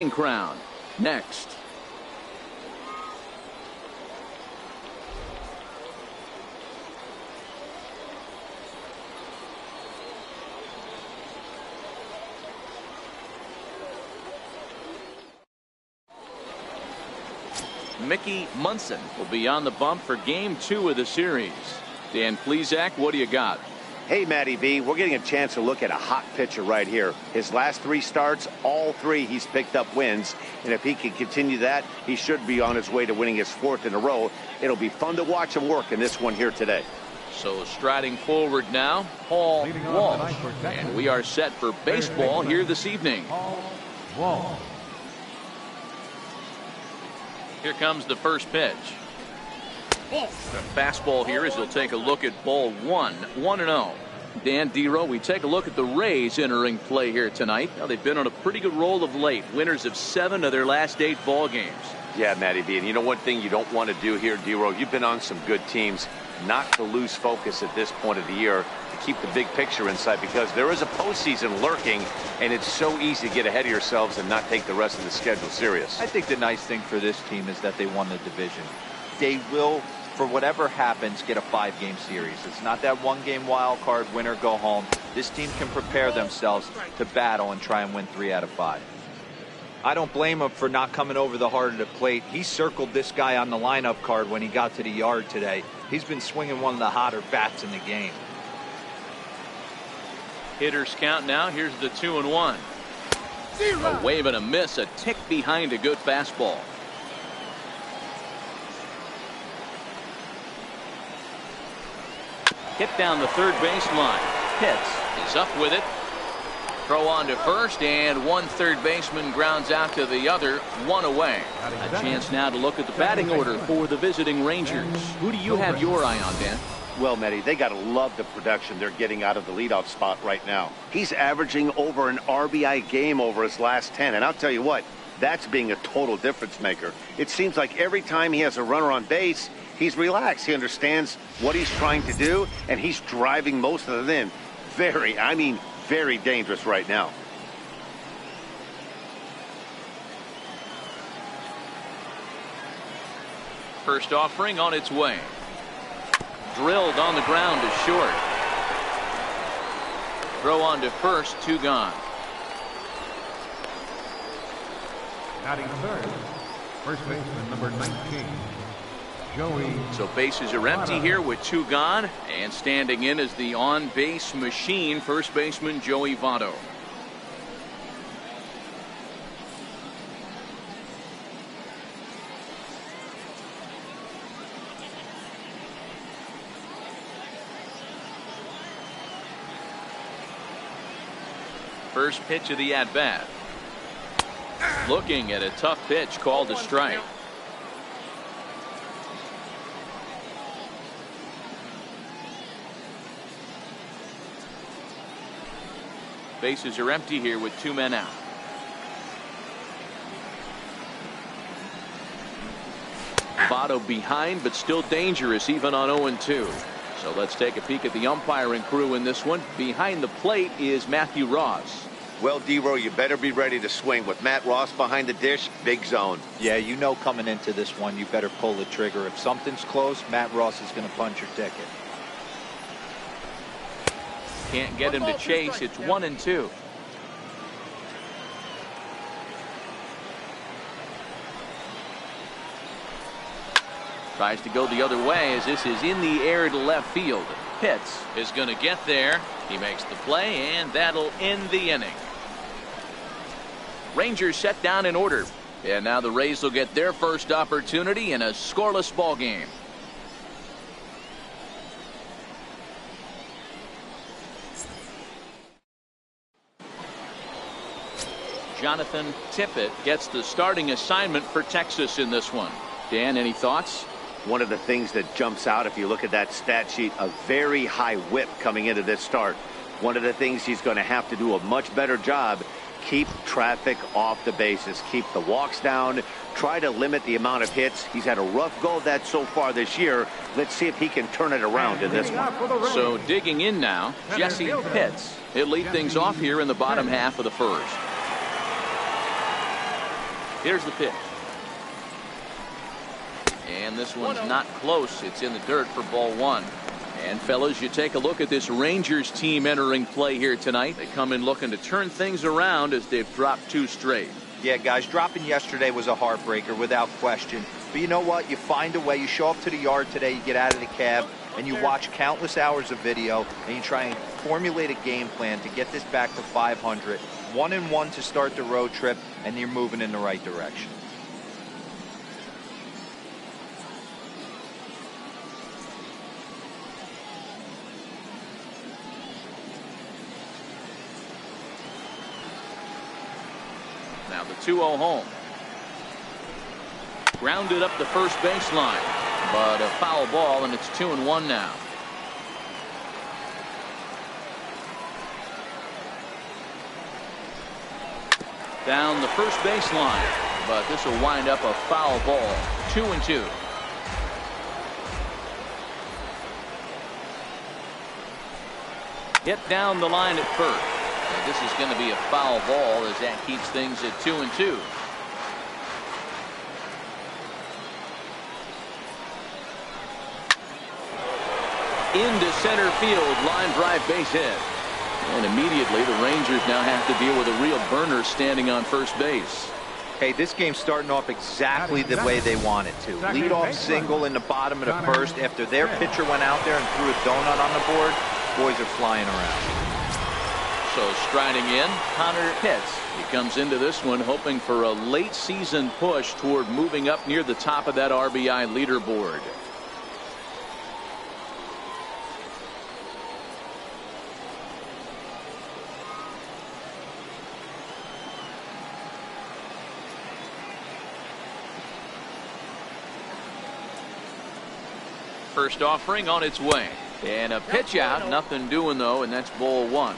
Crown next. Mickey Munson will be on the bump for game 2 of the series. Dan Plesac, what do you got? Hey, Matty V, we're getting a chance to look at a hot pitcher right here. His last 3 starts, all 3 he's picked up wins. And if he can continue that, he should be on his way to winning his 4th in a row. It'll be fun to watch him work in this one here today. So striding forward now, Paul Walsh. And we are set for baseball here this evening. Here comes the first pitch. The fastball here as he'll take a look at ball 1, 1-0. Dan Dero, we take a look at the Rays entering play here tonight. Now, they've been on a pretty good roll of late. Winners of 7 of their last 8 ball games. Yeah, Matty V, and you know one thing you don't want to do here, Dero, you've been on some good teams, not to lose focus at this point of the year, to keep the big picture in sight, because there is a postseason lurking, and it's so easy to get ahead of yourselves and not take the rest of the schedule serious. I think the nice thing for this team is that they won the division. They will, for whatever happens, get a 5-game series. It's not that 1-game wild card, win or go home. This team can prepare themselves to battle and try and win 3 out of 5. I don't blame him for not coming over the heart of the plate. He circled this guy on the lineup card when he got to the yard today. He's been swinging one of the hotter bats in the game. Hitters count now. Here's the 2-1. A wave and a miss, a tick behind a good fastball. Hit down the third baseline. Pitts is up with it. Throw on to first, and one third baseman grounds out to the other, 1 away. A chance now to look at the batting order for the visiting Rangers. Who do you have your eye on, Dan? Well, Matty, they got to love the production they're getting out of the leadoff spot right now. He's averaging over an RBI game over his last 10, and I'll tell you what, that's being a total difference maker. It seems like every time he has a runner on base, he's relaxed. He understands what he's trying to do, and he's driving most of it in. Very dangerous right now. First offering on its way. Drilled on the ground to short. Throw on to first, 2 gone. Batting third, first baseman number 19. Joey. So bases are empty here with 2 gone, and standing in is the on-base machine, first baseman Joey Votto. First pitch of the at-bat. Looking at a tough pitch called a strike. Bases are empty here with 2 men out. Votto behind, but still dangerous even on 0-2. So let's take a peek at the umpiring crew in this one. Behind the plate is Matthew Ross. Well, Dero, you better be ready to swing. With Matt Ross behind the dish, big zone. Yeah, you know coming into this one, you better pull the trigger. If something's close, Matt Ross is going to punch your ticket. Can't get him to chase. It's 1-2. Tries to go the other way as this is in the air to left field. Pitts is going to get there. He makes the play, and that'll end the inning. Rangers set down in order. And now the Rays will get their first opportunity in a scoreless ball game. Jonathan Tippett gets the starting assignment for Texas in this one. Dan, any thoughts? One of the things that jumps out, if you look at that stat sheet, a very high whip coming into this start. One of the things he's going to have to do a much better job, keep traffic off the bases, keep the walks down, try to limit the amount of hits. He's had a rough go of that so far this year. Let's see if he can turn it around in this one. So digging in now, Jesse Pitts. He'll lead things off here in the bottom half of the first. Here's the pitch. And this one's not close. It's in the dirt for ball one. And fellas, you take a look at this Rangers team entering play here tonight. They come in looking to turn things around as they've dropped 2 straight. Yeah, guys, dropping yesterday was a heartbreaker without question. But you know what? You find a way. You show up to the yard today, you get out of the cab, and you watch countless hours of video, and you try and formulate a game plan to get this back to 500. 1-1 to start the road trip, and you're moving in the right direction. Now the 2-0 home. Grounded up the first baseline, but a foul ball, and it's 2-1 now. Down the first baseline, but this will wind up a foul ball. 2-2. Hit down the line at first. And this is going to be a foul ball as that keeps things at 2-2. Into center field, line drive, base hit. And immediately the Rangers now have to deal with a real burner standing on first base. Hey, this game's starting off exactly the way they want it to. Lead off single in the bottom of the first after their pitcher went out there and threw a donut on the board. Boys are flying around. So striding in, Connor Pitts. He comes into this one hoping for a late season push toward moving up near the top of that RBI leaderboard. First offering on its way. And a pitch out. Nothing doing, though, and that's ball one.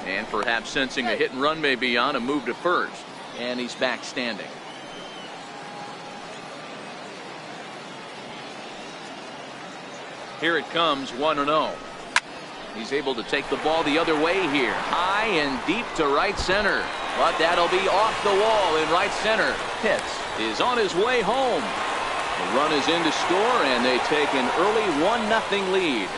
And perhaps sensing a hit and run may be on, a move to first. And he's back standing. Here it comes, 1-0. He's able to take the ball the other way here. High and deep to right center. But that'll be off the wall in right center. Pitts is on his way home. The run is in to score, and they take an early 1-0 lead.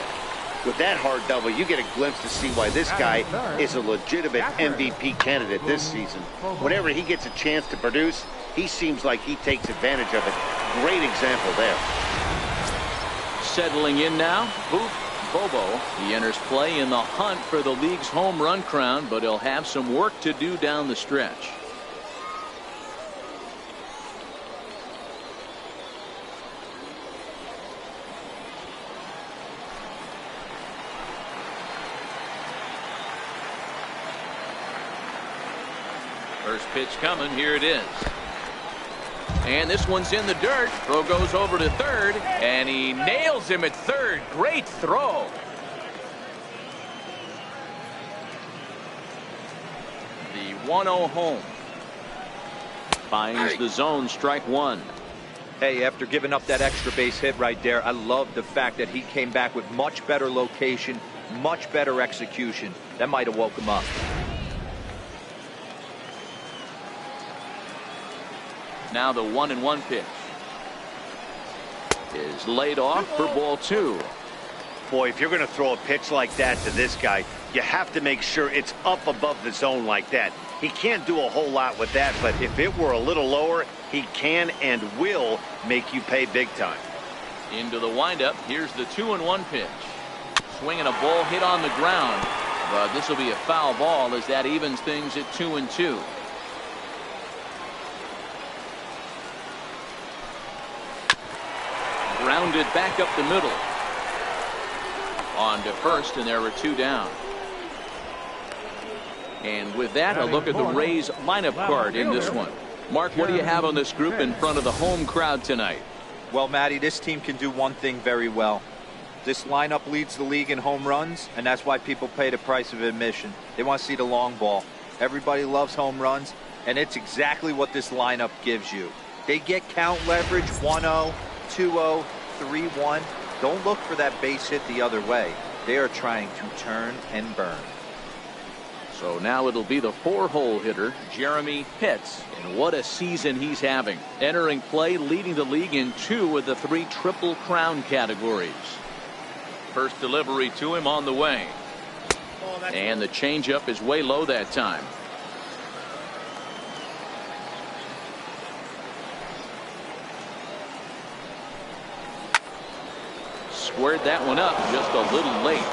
With that hard double, you get a glimpse to see why this guy is a legitimate MVP candidate this season. Whenever he gets a chance to produce, he seems like he takes advantage of it. Great example there. Settling in now, Bobo. He enters play in the hunt for the league's home run crown, but he'll have some work to do down the stretch. First pitch coming. Here it is. And this one's in the dirt. Throw goes over to third, and he nails him at third. Great throw. The 1-0 home. Finds the zone, strike one. Hey, after giving up that extra base hit right there, I love the fact that he came back with much better location, much better execution. That might have woke him up. Now the 1-1 pitch is laid off for ball two. Boy, if you're going to throw a pitch like that to this guy, you have to make sure it's up above the zone like that. He can't do a whole lot with that, but if it were a little lower, he can and will make you pay big time. Into the windup. Here's the 2-1 pitch. Swinging a ball hit on the ground, but this will be a foul ball as that evens things at 2-2. Grounded back up the middle. On to first, and there are two down. And with that, a look at the Rays lineup card in this one. Mark, what do you have on this group in front of the home crowd tonight? Well, Matty, this team can do one thing very well. This lineup leads the league in home runs, and that's why people pay the price of admission. They want to see the long ball. Everybody loves home runs, and it's exactly what this lineup gives you. They get count leverage 1-0, 2-0, 3-1. Don't look for that base hit the other way. They are trying to turn and burn. So now it'll be the 4-hole hitter, Jeremy Pitts. And what a season he's having. Entering play, leading the league in 2 of the 3 Triple Crown categories. First delivery to him on the way. And the changeup is way low that time. Squared that one up just a little late.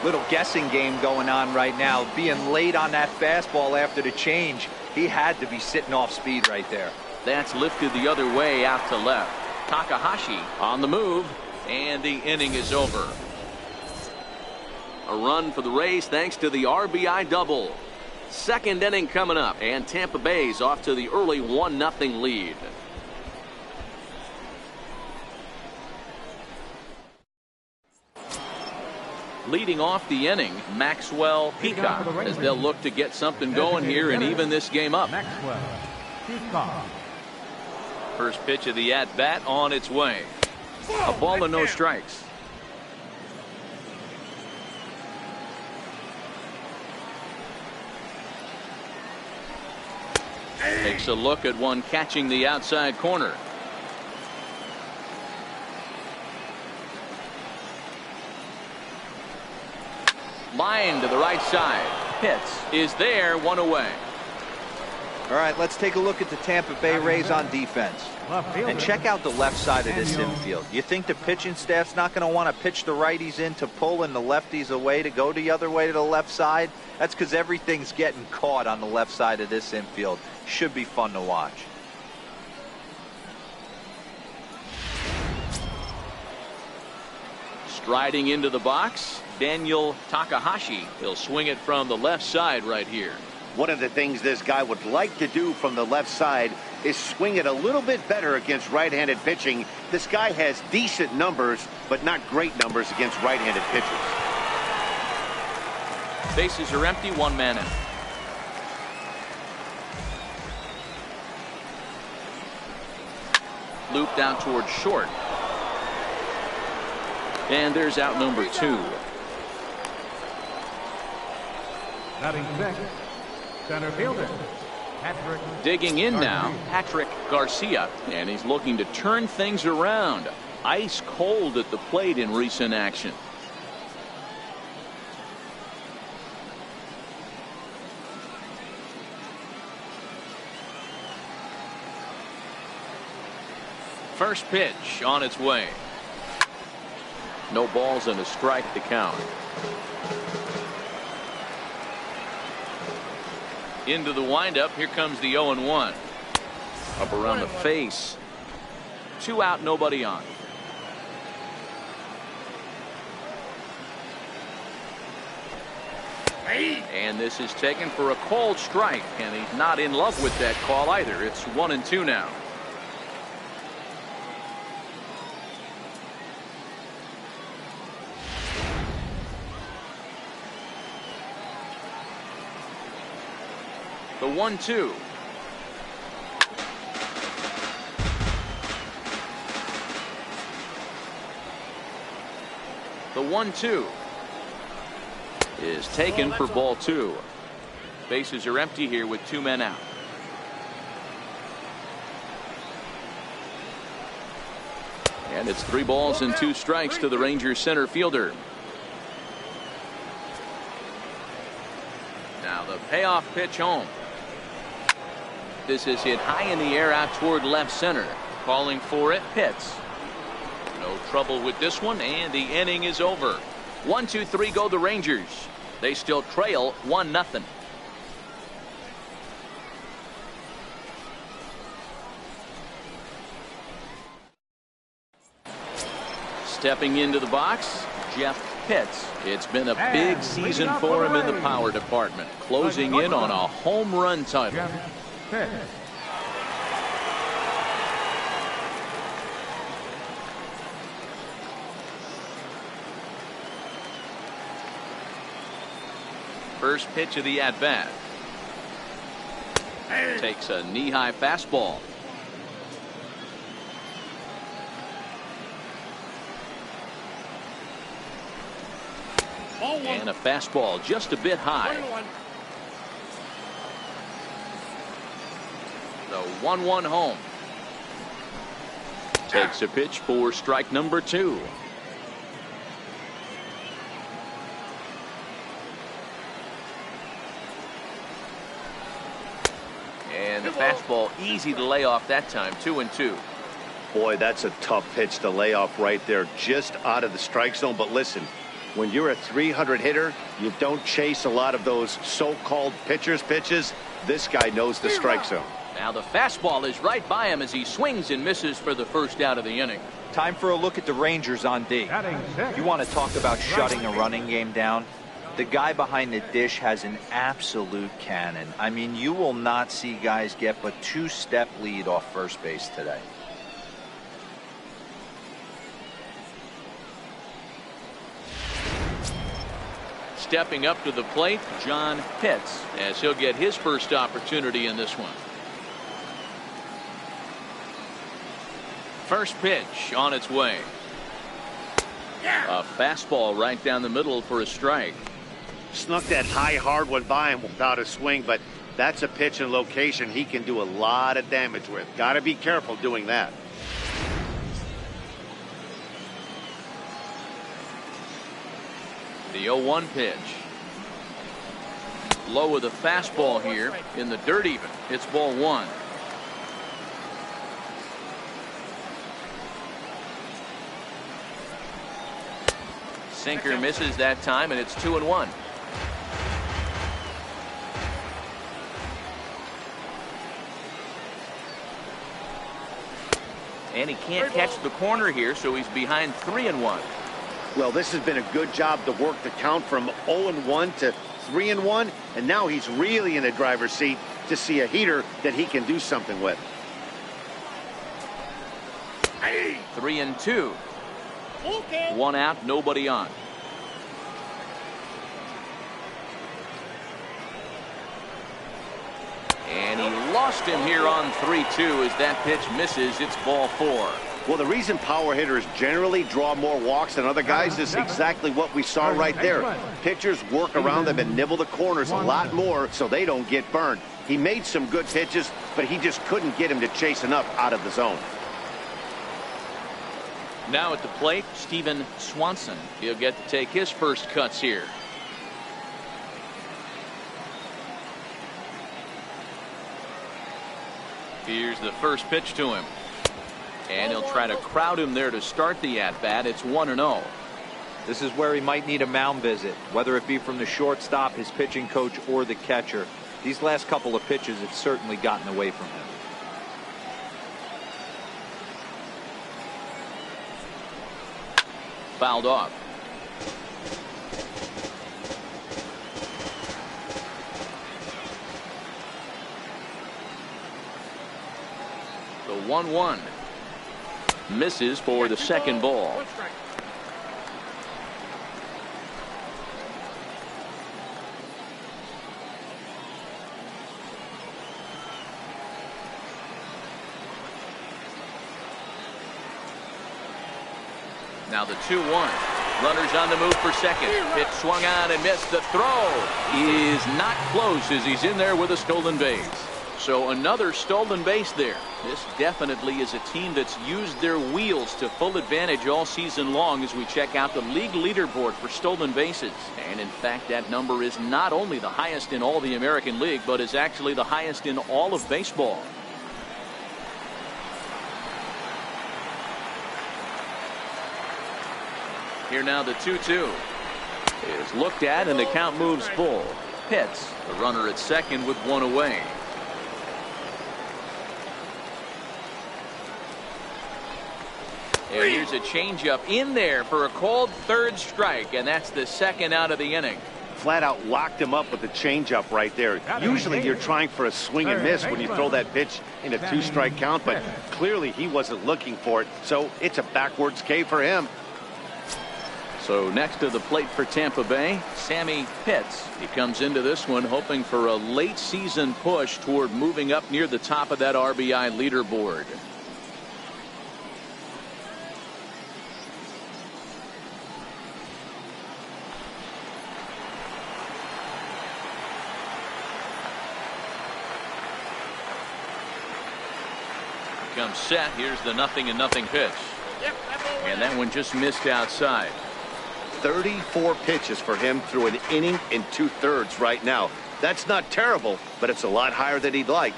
Little guessing game going on right now. Being late on that fastball after the change. He had to be sitting off speed right there. That's lifted the other way out to left. Takahashi on the move, and the inning is over. A run for the Rays thanks to the RBI double. Second inning coming up, and Tampa Bay's off to the early 1-0 lead. Leading off the inning, Maxwell Peacock, as they'll look to get something going here and even this game up. Maxwell Peacock. First pitch of the at-bat on its way. A ball and no strikes. Takes a look at one catching the outside corner. Line to the right side. Pitts is there, one away. All right, let's take a look at the Tampa Bay Rays on defense. And check out the left side of this infield. You think the pitching staff's not going to want to pitch the righties in to pull and the lefties away to go the other way to the left side? That's because everything's getting caught on the left side of this infield. Should be fun to watch. Striding into the box, Daniel Takahashi. He'll swing it from the left side right here. One of the things this guy would like to do from the left side is swing it a little bit better against right-handed pitching. This guy has decent numbers, but not great numbers against right-handed pitchers. Bases are empty, one man out. Looped out towards short. And there's out number 2. Batting sixth, center fielder Patrick. Digging in now, Patrick Garcia, and he's looking to turn things around. Ice cold at the plate in recent action. First pitch on its way. No balls and a strike to count. Into the windup. Here comes the 0-1. Up around the face. 2 out, nobody on. And this is taken for a called strike, and he's not in love with that call either. It's 1-2 now. The 1-2. The 1-2 is taken for ball 2. Bases are empty here with 2 men out. And it's 3 balls and 2 strikes to the Rangers center fielder. Now the payoff pitch home. This is hit high in the air out toward left center. Calling for it, Pitts. No trouble with this one, and the inning is over. 1-2-3 go the Rangers. They still trail 1-0. Stepping into the box, Jeff Pitts. It's been a big season for him in the power department, closing in on a home run title. First pitch of the at-bat. Takes a knee-high fastball. And a fastball just a bit high. The 1-1 home. Takes a pitch for strike number 2. And the fastball easy to lay off that time. 2-2. Boy, that's a tough pitch to lay off right there, just out of the strike zone. But listen, when you're a 300 hitter, you don't chase a lot of those so-called pitcher's pitches. This guy knows the strike zone. Now the fastball is right by him as he swings and misses for the first out of the inning. Time for a look at the Rangers on D. You want to talk about shutting a running game down? The guy behind the dish has an absolute cannon. I mean, you will not see guys get but 2-step lead off first base today. Stepping up to the plate, John Pitts, as he'll get his first opportunity in this one. First pitch on its way. A fastball right down the middle for a strike. Snuck that high hard one by him without a swing, but that's a pitch and location he can do a lot of damage with. Got to be careful doing that. The 0-1 pitch. Low with a fastball here in the dirt even. It's ball 1. Sinker misses that time, and it's 2-1. And he can't catch the corner here, so he's behind 3-1. Well, this has been a good job to work the count from 0-1 to 3-1, and now he's really in the driver's seat to see a heater that he can do something with. 3-2. 1 out, nobody on. And he lost him here on 3-2 as that pitch misses. It's ball 4. Well, the reason power hitters generally draw more walks than other guys is exactly what we saw right there. Pitchers work around them and nibble the corners a lot more so they don't get burned. He made some good pitches, but he just couldn't get him to chase enough out of the zone. Now at the plate, Steven Swanson. He'll get to take his first cuts here. Here's the first pitch to him. And he'll try to crowd him there to start the at-bat. It's 1-0. This is where he might need a mound visit, whether it be from the shortstop, his pitching coach, or the catcher. These last couple of pitches have certainly gotten away from him. Fouled off. The 1-1 misses for the second ball. Now the 2-1. Runners on the move for second. Pitch swung on and missed. The throw is not close as he's in there with a stolen base. So another stolen base there. This definitely is a team that's used their wheels to full advantage all season long as we check out the league leaderboard for stolen bases. And in fact, that number is not only the highest in all the American League, but is actually the highest in all of baseball. Here now the 2-2 is looked at and the count moves full. Pitts, the runner at second with one away. And here's a changeup in there for a called third strike, and that's the second out of the inning. Flat out locked him up with the changeup right there. Usually you're trying for a swing and miss when you throw that pitch in a 2-strike count, but clearly he wasn't looking for it, so it's a backwards K for him. So next to the plate for Tampa Bay, Sammy Pitts. He comes into this one hoping for a late season push toward moving up near the top of that RBI leaderboard. Comes set. Here's the 0-0 pitch. And that one just missed outside. 34 pitches for him through an inning and 2/3 right now. That's not terrible, but it's a lot higher than he'd like.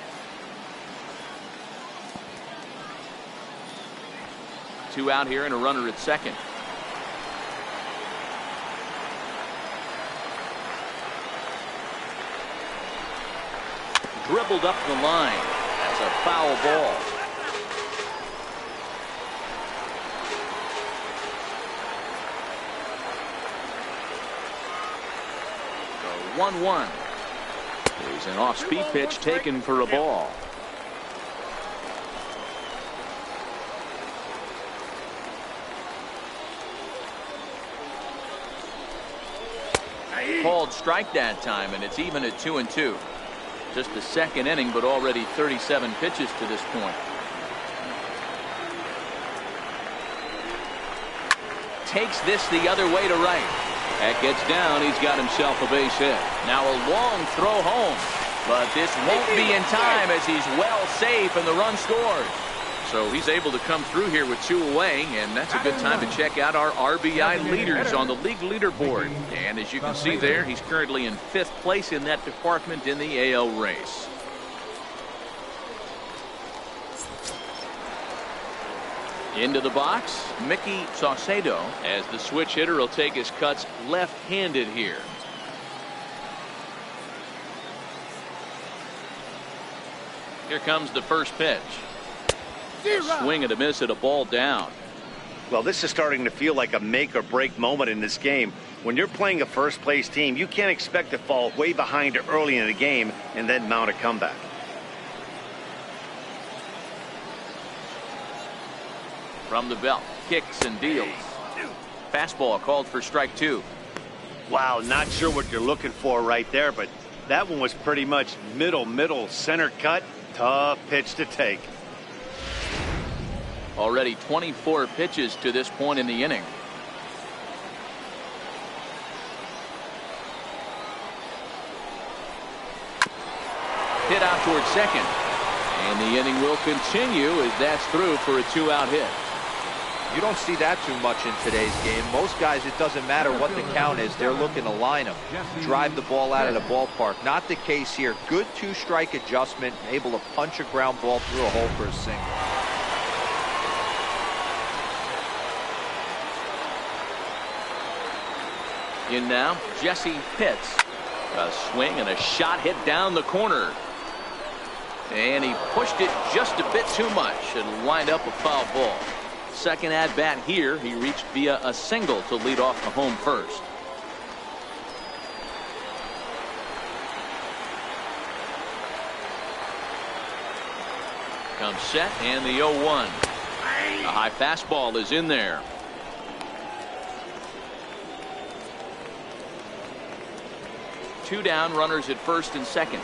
2 out here and a runner at second. Dribbled up the line. That's a foul ball. The 1-1. Here's an off-speed pitch taken for a ball. Called strike that time, and it's even at 2-2. Just the second inning, but already 37 pitches to this point. Takes this the other way to right. That gets down. He's got himself a base hit. Now a long throw home, but this won't be in time as he's well safe and the run scores. So he's able to come through here with 2 away, and that's a good time to check out our RBI leaders on the league leaderboard. And as you can see there, he's currently in 5th place in that department in the AL race. Into the box, Mickey Saucedo, as the switch hitter will take his cuts left-handed here. Here comes the first pitch. A swing and a miss at a ball down. Well, this is starting to feel like a make or break moment in this game. When you're playing a first place team, you can't expect to fall way behind early in the game and then mount a comeback. From the belt, kicks and deals. Fastball called for strike 2. Wow, not sure what you're looking for right there, but that one was pretty much middle center cut. Tough pitch to take. Already 24 pitches to this point in the inning. Hit out towards second. And the inning will continue as that's through for a 2-out hit. You don't see that too much in today's game. Most guys, it doesn't matter what the count is. They're looking to line them, drive the ball out of the ballpark. Not the case here. Good 2-strike adjustment, able to punch a ground ball through a hole for a single. In now, Jesse Pitts. A swing and a shot hit down the corner. And he pushed it just a bit too much and lined up a foul ball. Second at bat here, he reached via a single to lead off the home first. Comes set and the 0-1. A high fastball is in there. Two down, runners at first and second.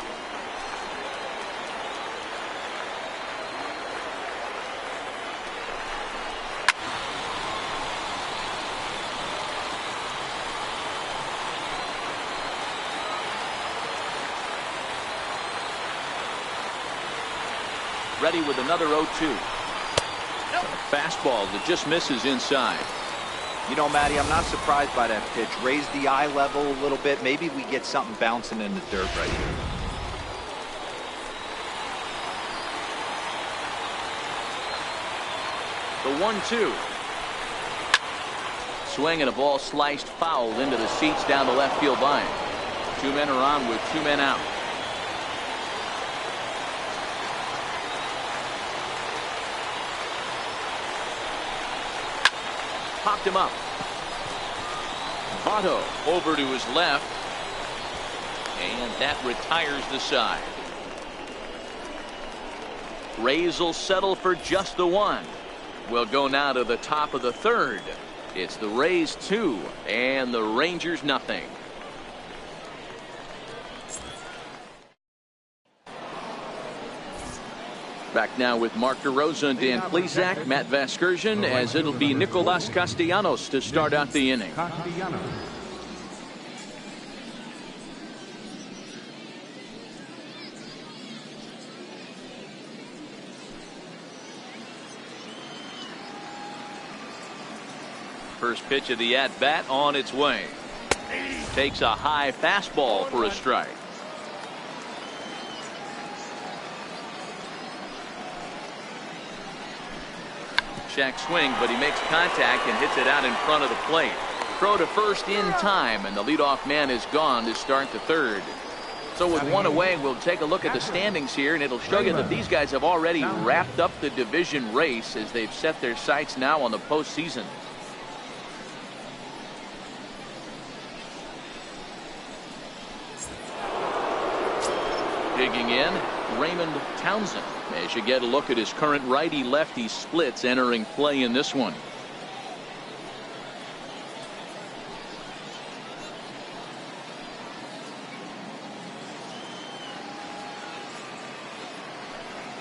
Ready with another 0-2. Fastball that just misses inside. You know, Matty, I'm not surprised by that pitch. Raise the eye level a little bit. Maybe we get something bouncing in the dirt right here. The 1-2. Swing and a ball sliced foul into the seats down the left field line. 2 men are on with 2 men out. Popped him up. Votto over to his left. And that retires the side. Rays will settle for just the 1. We'll go now to the top of the 3rd. It's the Rays 2 and the Rangers nothing. Back now with Mark DeRosa and Dan Plesac, Matt Vasgersian, as it'll be Nicolas Castellanos to start out the inning. First pitch of the at-bat on its way. Takes a high fastball for a strike. Check swing, but he makes contact and hits it out in front of the plate. Throw to first in time, and the leadoff man is gone to start the third. So with one away, we'll take a look at the standings here, and it'll show you that these guys have already wrapped up the division race as they've set their sights now on the postseason. Digging in, Raymond Townsend, as you get a look at his current righty-lefty splits entering play in this one.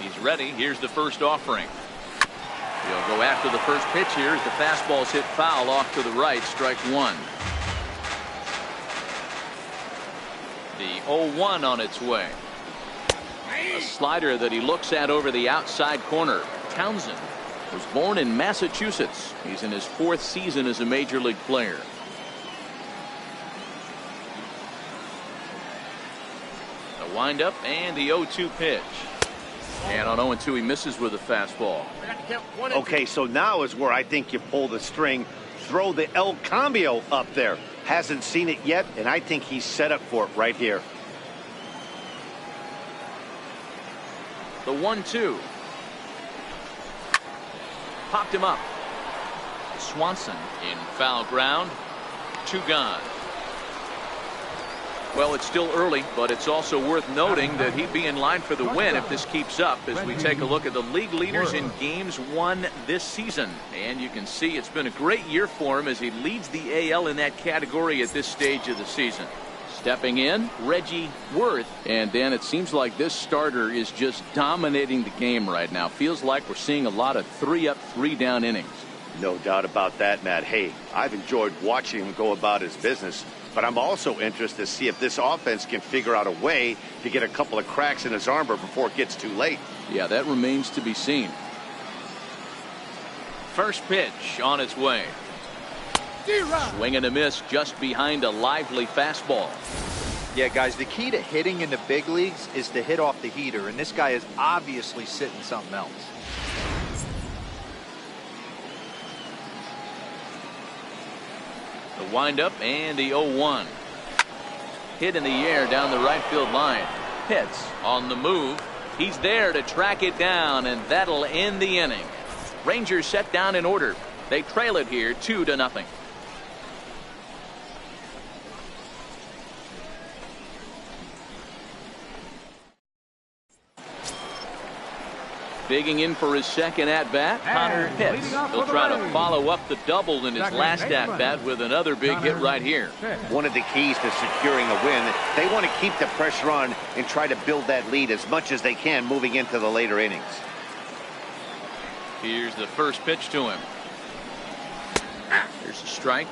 He's ready. Here's the first offering. He'll go after the first pitch here as the fastball's hit foul off to the right. Strike one. The 0-1 on its way. A slider that he looks at over the outside corner. Townsend was born in Massachusetts. He's in his 4th season as a major league player. The windup and the 0-2 pitch. And on 0-2 he misses with a fastball. Okay, so now is where I think you pull the string. Throw the El Cambio up there. Hasn't seen it yet, and I think he's set up for it right here. The 1-2. Popped him up. Swanson in foul ground. 2 gone. Well, it's still early, but it's also worth noting that he'd be in line for the win if this keeps up as we take a look at the league leaders in games won this season. And you can see it's been a great year for him as he leads the AL in that category at this stage of the season. Stepping in, Reggie Worth. And Dan, it seems like this starter is just dominating the game right now. Feels like we're seeing a lot of 3-up, 3-down innings. No doubt about that, Matt. Hey, I've enjoyed watching him go about his business, but I'm also interested to see if this offense can figure out a way to get a couple of cracks in his armor before it gets too late. Yeah, that remains to be seen. First pitch on its way. Swing and a miss just behind a lively fastball. Yeah, guys, the key to hitting in the big leagues is to hit off the heater, and this guy is obviously sitting something else. The windup and the 0-1. Hit in the air down the right field line. Pitts on the move. He's there to track it down, and that'll end the inning. Rangers set down in order. They trail it here 2-0. Digging in for his second at-bat, Connor Pitts. He'll try to follow up the double in his last at-bat with another big hit right here. One of the keys to securing a win, they want to keep the pressure on and try to build that lead as much as they can moving into the later innings. Here's the first pitch to him. Here's a strike.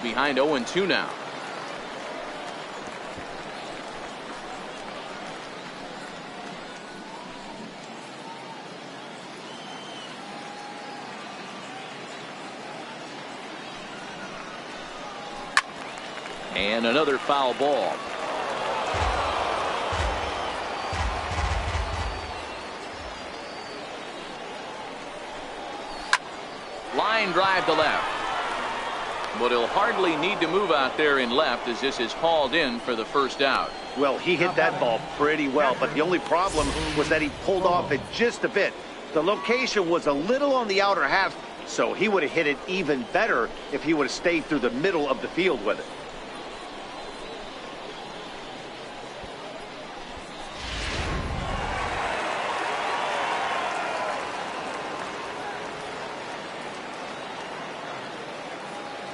Behind 0-2 now. And another foul ball. Line drive to left. But he'll hardly need to move out there in left as this is hauled in for the first out. Well, he hit that ball pretty well, but the only problem was that he pulled off it just a bit. The location was a little on the outer half, so he would have hit it even better if he would have stayed through the middle of the field with it.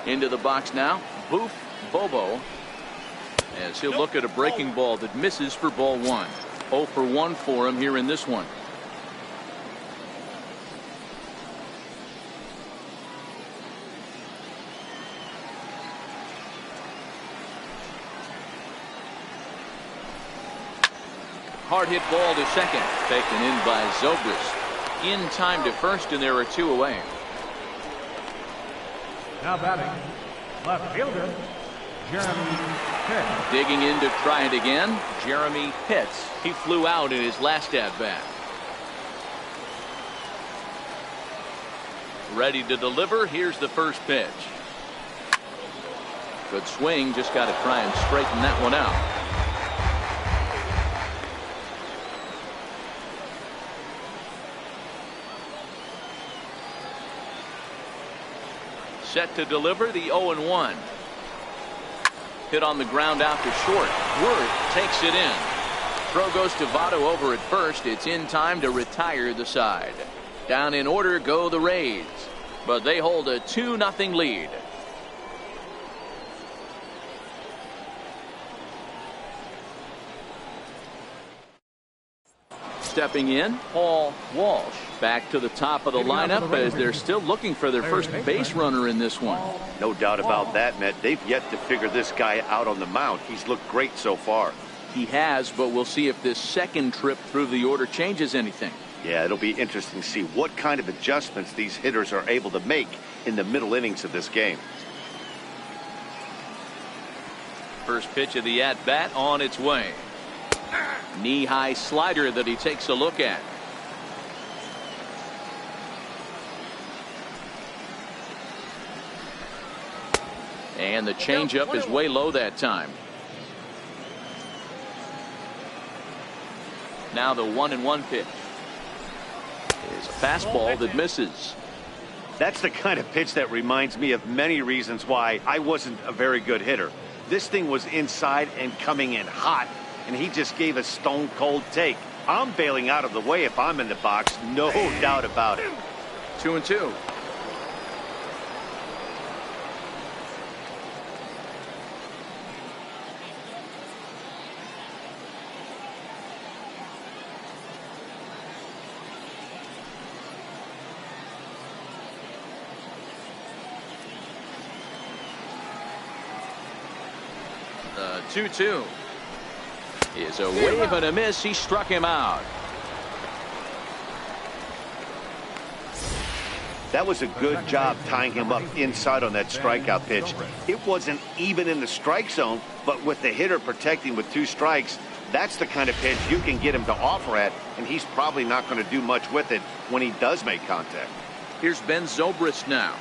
Into the box now, Boof Bobo, as he'll look at a breaking ball that misses for ball 1. 0 for 1 for him here in this one. Hard hit ball to second. Taken in by Zobrist. In time to first, and there are 2 away. Now batting, left fielder, Jeremy Pitts. Digging in to try it again, Jeremy Pitts. He flew out in his last at-bat. Ready to deliver. Here's the first pitch. Good swing. Just got to try and straighten that one out. Set to deliver the 0-1. Hit on the ground out to short. Worth takes it in. Throw goes to Votto over at first. It's in time to retire the side. Down in order go the Rays, but they hold a 2-0 lead. Stepping in, Paul Walsh. Back to the top of the lineup as they're still looking for their first base runner in this one. No doubt about that, Matt. They've yet to figure this guy out on the mound. He's looked great so far. He has, but we'll see if this second trip through the order changes anything. Yeah, it'll be interesting to see what kind of adjustments these hitters are able to make in the middle innings of this game. First pitch of the at-bat on its way. Knee-high slider that he takes a look at. And the changeup is way low that time. Now the 1-1 pitch. Is a fastball that misses. That's the kind of pitch that reminds me of many reasons why I wasn't a very good hitter. This thing was inside and coming in hot, and he just gave a stone-cold take. I'm bailing out of the way if I'm in the box, no doubt about it. 2-2. The 2-2 is a wave and a miss. He struck him out. That was a good job tying him up inside on that strikeout pitch. It wasn't even in the strike zone, but with the hitter protecting with 2 strikes, that's the kind of pitch you can get him to offer at, and he's probably not going to do much with it when he does make contact. Here's Ben Zobrist now,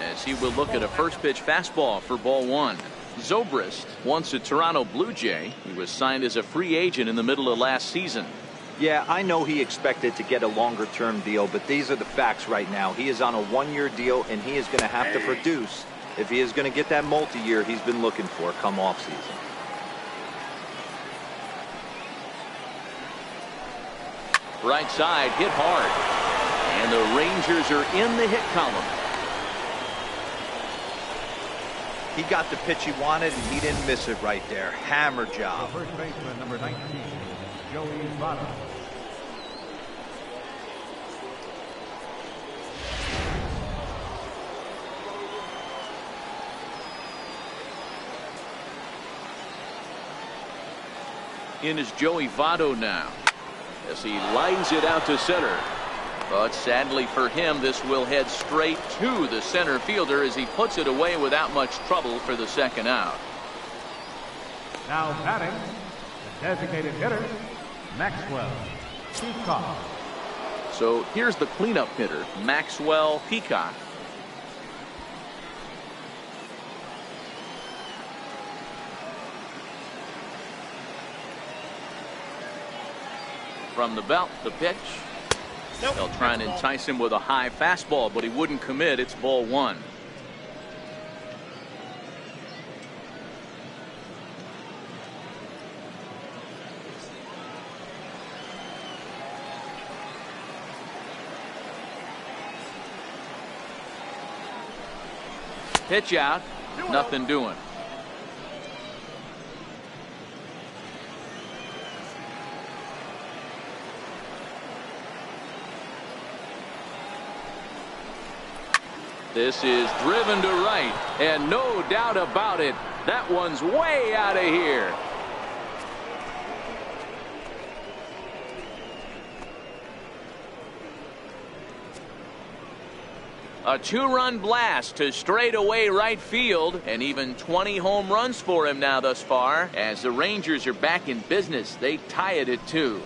as he will look at a first pitch fastball for ball 1. Zobrist, once a Toronto Blue Jay, he was signed as a free agent in the middle of last season. Yeah, I know he expected to get a longer-term deal, but these are the facts right now. He is on a 1-year deal, and he is going to have to produce if he is going to get that multi-year he's been looking for come offseason. Right side, hit hard. And the Rangers are in the hit column. He got the pitch he wanted, and he didn't miss it right there. Hammer job. First baseman, number 19, Joey Votto. In is Joey Votto now, as he lines it out to center. But sadly for him, this will head straight to the center fielder as he puts it away without much trouble for the second out. Now batting, the designated hitter, Maxwell Peacock. So here's the cleanup hitter, Maxwell Peacock. From the belt, the pitch. They'll try and entice him with a high fastball, but he wouldn't commit. It's ball 1. Pitch out, nothing doing. This is driven to right, and no doubt about it, that one's way out of here. A 2-run blast to straightaway right field, and even 20 home runs for him now thus far, as the Rangers are back in business. They tie it at 2.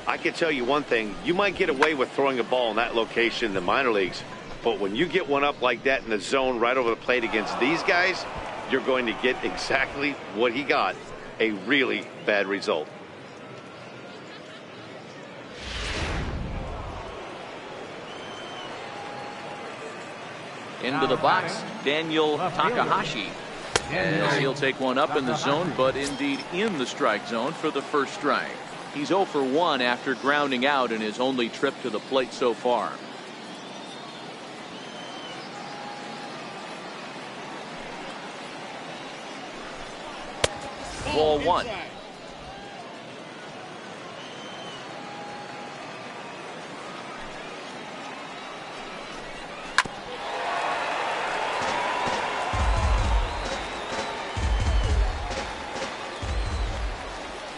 I can tell you one thing. You might get away with throwing a ball in that location in the minor leagues, but when you get one up like that in the zone right over the plate against these guys, you're going to get exactly what he got, a really bad result. Into the box, Daniel Takahashi. As he'll take one up in the zone, but indeed in the strike zone for the first strike. He's 0 for 1 after grounding out in his only trip to the plate so far. Ball 1.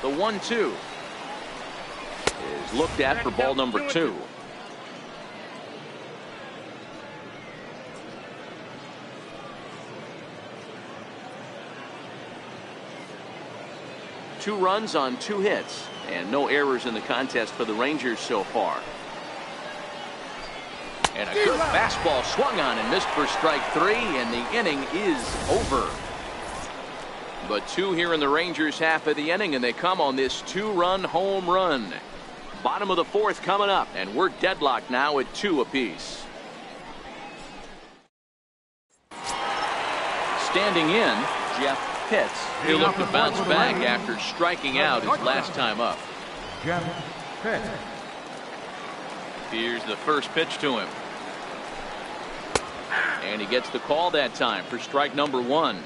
The 1-2 is looked at for ball number 2. Two runs on 2 hits, and no errors in the contest for the Rangers so far. And a good fastball swung on and missed for strike 3, and the inning is over. But 2 here in the Rangers half of the inning, and they come on this 2-run home run. Bottom of the 4th coming up, and we're deadlocked now at 2 apiece. Standing in, Jeff Pitts. He'll look to bounce back after striking out his last time up. Jeff Pitts. Here's the first pitch to him. And he gets the call that time for strike number 1.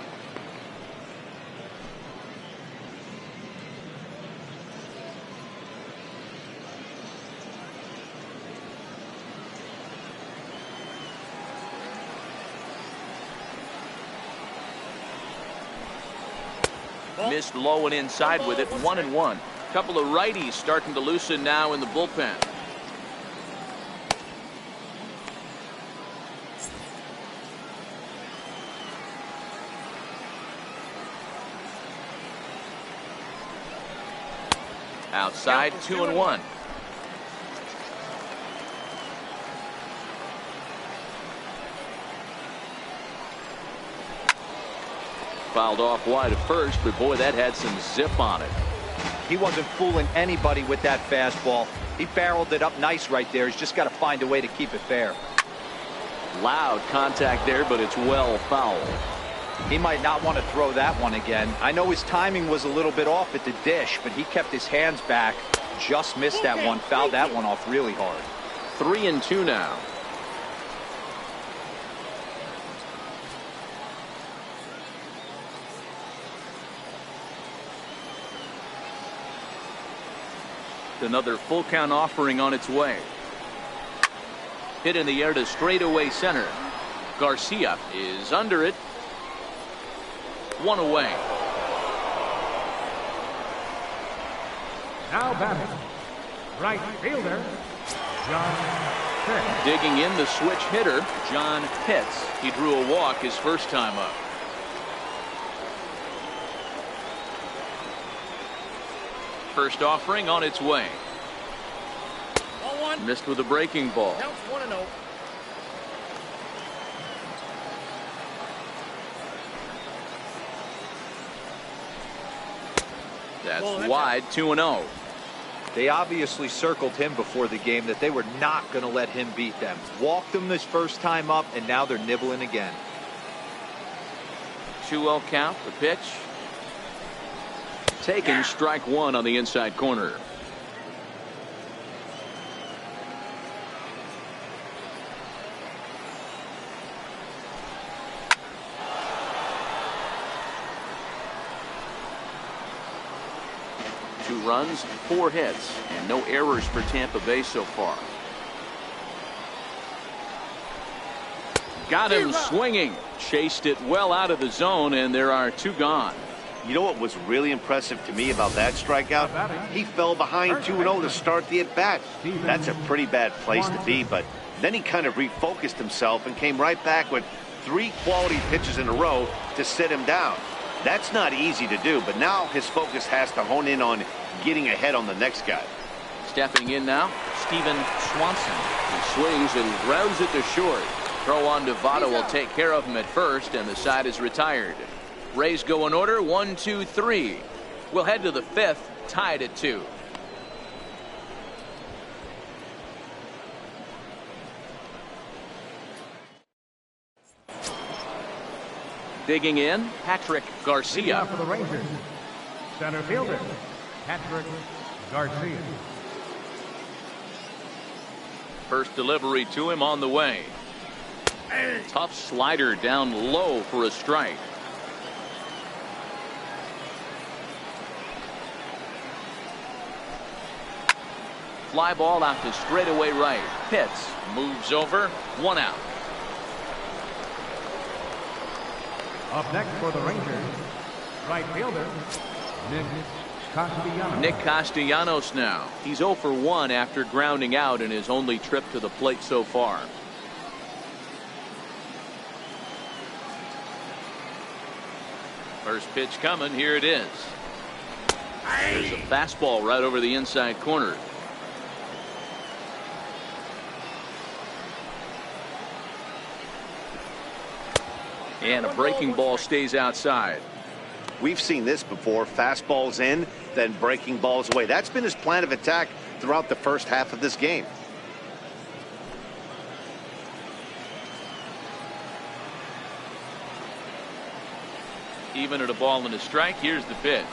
Missed low and inside with it. 1-1. Couple of righties starting to loosen now in the bullpen. Outside, 2-1. Fouled off wide at first, but boy, that had some zip on it. He wasn't fooling anybody with that fastball. He barreled it up nice right there. He's just got to find a way to keep it fair. Loud contact there, but it's well fouled. He might not want to throw that one again. I know his timing was a little bit off at the dish, but he kept his hands back. Just missed that one. Fouled that one off really hard. 3-2 now. Another full count offering on its way. Hit in the air to straightaway center. Garcia is under it. 1 away. Now batting, right fielder, John Pitts. Digging in the switch hitter, John Pitts. He drew a walk his first time up. First offering on its way. Missed with a breaking ball. Counts 1-0. That's wide. 2-0. They obviously circled him before the game that they were not going to let him beat them. Walked him this first time up, and now they're nibbling again. 2-0 count. The pitch. Taken, strike 1 on the inside corner. Two runs, 4 hits, and no errors for Tampa Bay so far. Got him swinging. Chased it well out of the zone, and there are 2 gone. You know what was really impressive to me about that strikeout? He fell behind 2-0 to start the at-bat. That's a pretty bad place to be, but then he kind of refocused himself and came right back with 3 quality pitches in a row to sit him down. That's not easy to do, but now his focus has to hone in on getting ahead on the next guy. Stepping in now, Steven Swanson. He swings and grounds it to short. Throw on to Votto will take care of him at first, and the side is retired. Rays go in order, 1, 2, 3. We'll head to the 5th, tied at 2. Digging in, Patrick Garcia. For the Rangers, center fielder, Patrick Garcia. First delivery to him on the way. Tough slider down low for a strike. Fly ball out to straightaway right. Pitts moves over. 1 out. Up next for the Rangers, right fielder, Nick Castellanos. Nick Castellanos now. He's 0 for 1 after grounding out in his only trip to the plate so far. First pitch coming. Here it is. There's a fastball right over the inside corner. And a breaking ball stays outside. We've seen this before. Fastballs in, then breaking balls away. That's been his plan of attack throughout the first half of this game. Even at a ball and a strike. Here's the pitch.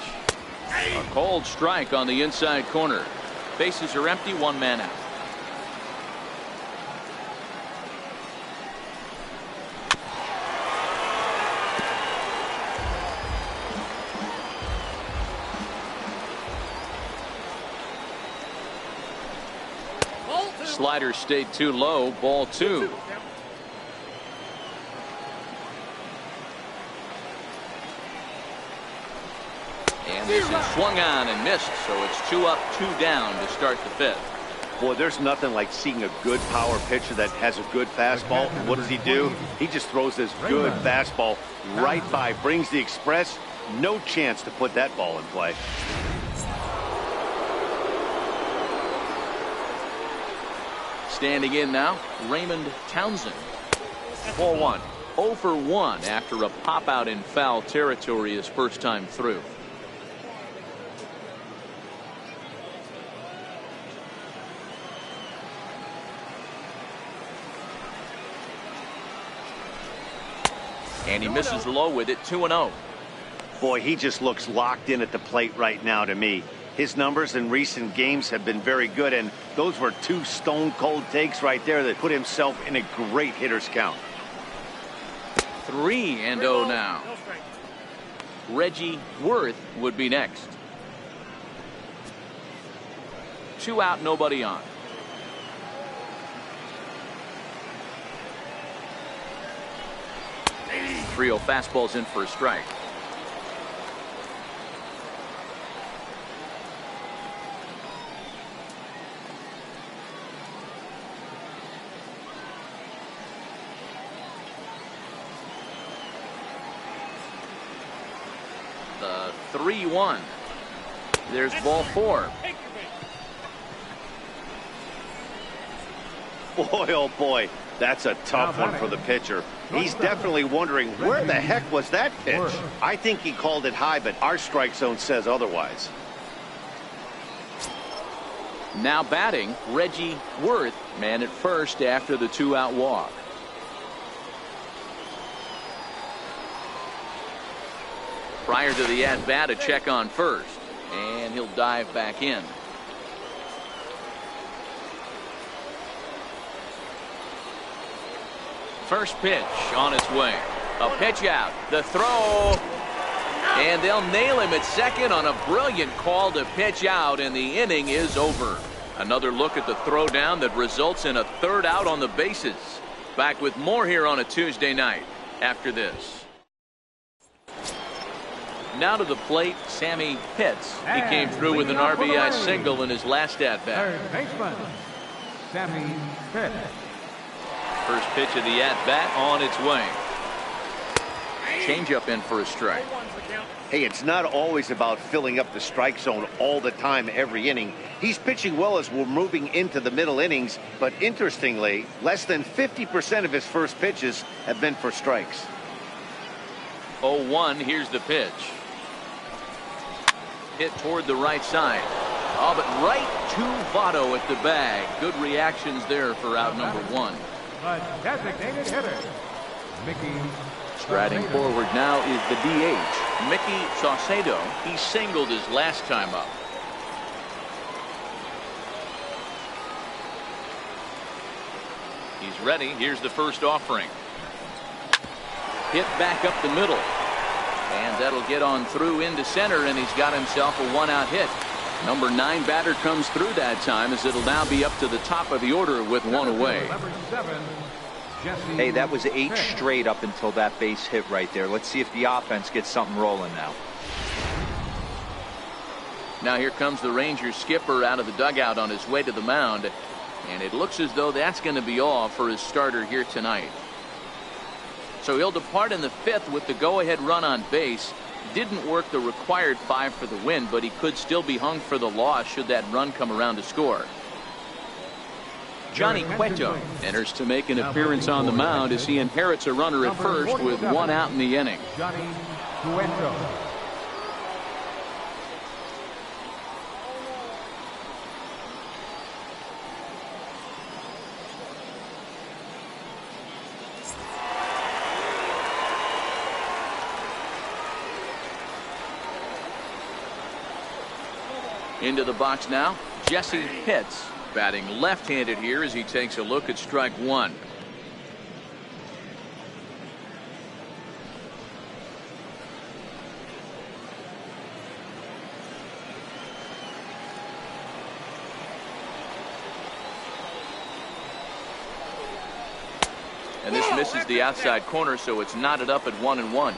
A cold strike on the inside corner. Bases are empty. 1 man out. Slider stayed too low. Ball 2. And this is swung on and missed, so it's 2 up, 2 down to start the 5th. Boy, there's nothing like seeing a good power pitcher that has a good fastball. What does he do? He just throws this good fastball right by, brings the express. No chance to put that ball in play. Standing in now, Raymond Townsend. Ball 1. 0 for 1 after a pop out in foul territory his first time through. And he misses low with it. 2-0. Boy, he just looks locked in at the plate right now to me. His numbers in recent games have been very good, and those were 2 stone-cold takes right there that put himself in a great hitter's count. 3-0 now. Reggie Worth would be next. 2 out, nobody on. Trio fastballs in for a strike. The 3-1. There's ball 4. Boy, oh boy, that's a tough one for the pitcher. He's definitely wondering, where the heck was that pitch? I think he called it high, but our strike zone says otherwise. Now batting, Reggie Worth, man at first after the 2-out walk. Prior to the at-bat, a check on first, and he'll dive back in. First pitch on its way. A pitch out. The throw. And they'll nail him at second on a brilliant call to pitch out, and the inning is over. Another look at the throw down that results in a 3rd out on the bases. Back with more here on a Tuesday night after this. Now to the plate, Sammy Pitts. He came through with an RBI single in his last at-bat. Third baseman, Sammy Pitts. First pitch of the at-bat on its way. Changeup in for a strike. Hey, it's not always about filling up the strike zone all the time every inning. He's pitching well as we're moving into the middle innings, but interestingly, less than 50% of his first pitches have been for strikes. 0-1, here's the pitch. Hit toward the right side. Oh, but right to Votto at the bag. Good reactions there for out number one. The designated hitter, Mickey. Striding forward now is the DH, Mickey Saucedo. He singled his last time up. He's ready. Here's the first offering. Hit back up the middle. And that'll get on through into center, and he's got himself a one-out hit. Number 9 batter comes through that time, as it'll now be up to the top of the order with one away. Number 7, Jesse. Hey, that was 8 Pitt. straight up until that base hit right there. Let's see if the offense gets something rolling now. Now here comes the Rangers skipper out of the dugout on his way to the mound, and it looks as though that's going to be all for his starter here tonight. So he'll depart in the 5th with the go-ahead run on base. Didn't work the required 5 for the win, but he could still be hung for the loss should that run come around to score. Johnny Cueto enters to make an appearance on the mound as he inherits a runner at first with one out in the inning. Johnny Cueto. Into the box now, Jesse Pitts, batting left-handed here as he takes a look at strike one. And this misses the outside corner, so it's knotted up at 1-1.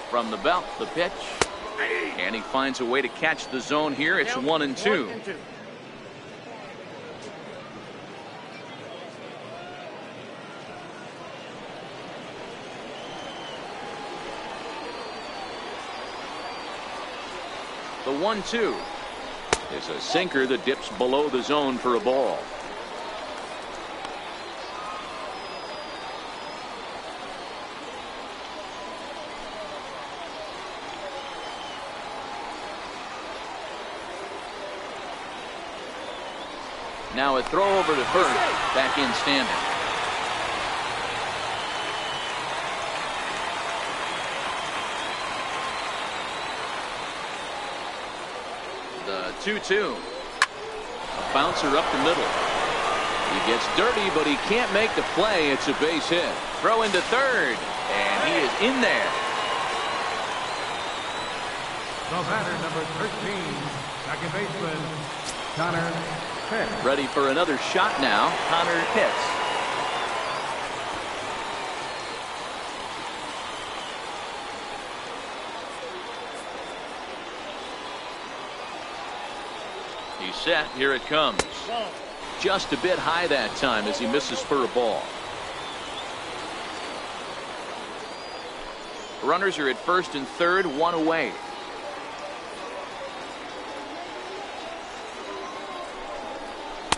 From the belt, the pitch, and he finds a way to catch the zone here. It's 1-2. The 1-2 is a sinker that dips below the zone for a ball. Now a throw over to first, back in standing. The 2-2. A bouncer up the middle. He gets dirty, but he can't make the play. It's a base hit. Throw into third, and he is in there. The batter, number 13, second baseman, Connor Pitts. Ready for another shot now, Connor Pitts. He's set. Here it comes. Just a bit high that time as he misses for a ball. Runners are at first and third, one away.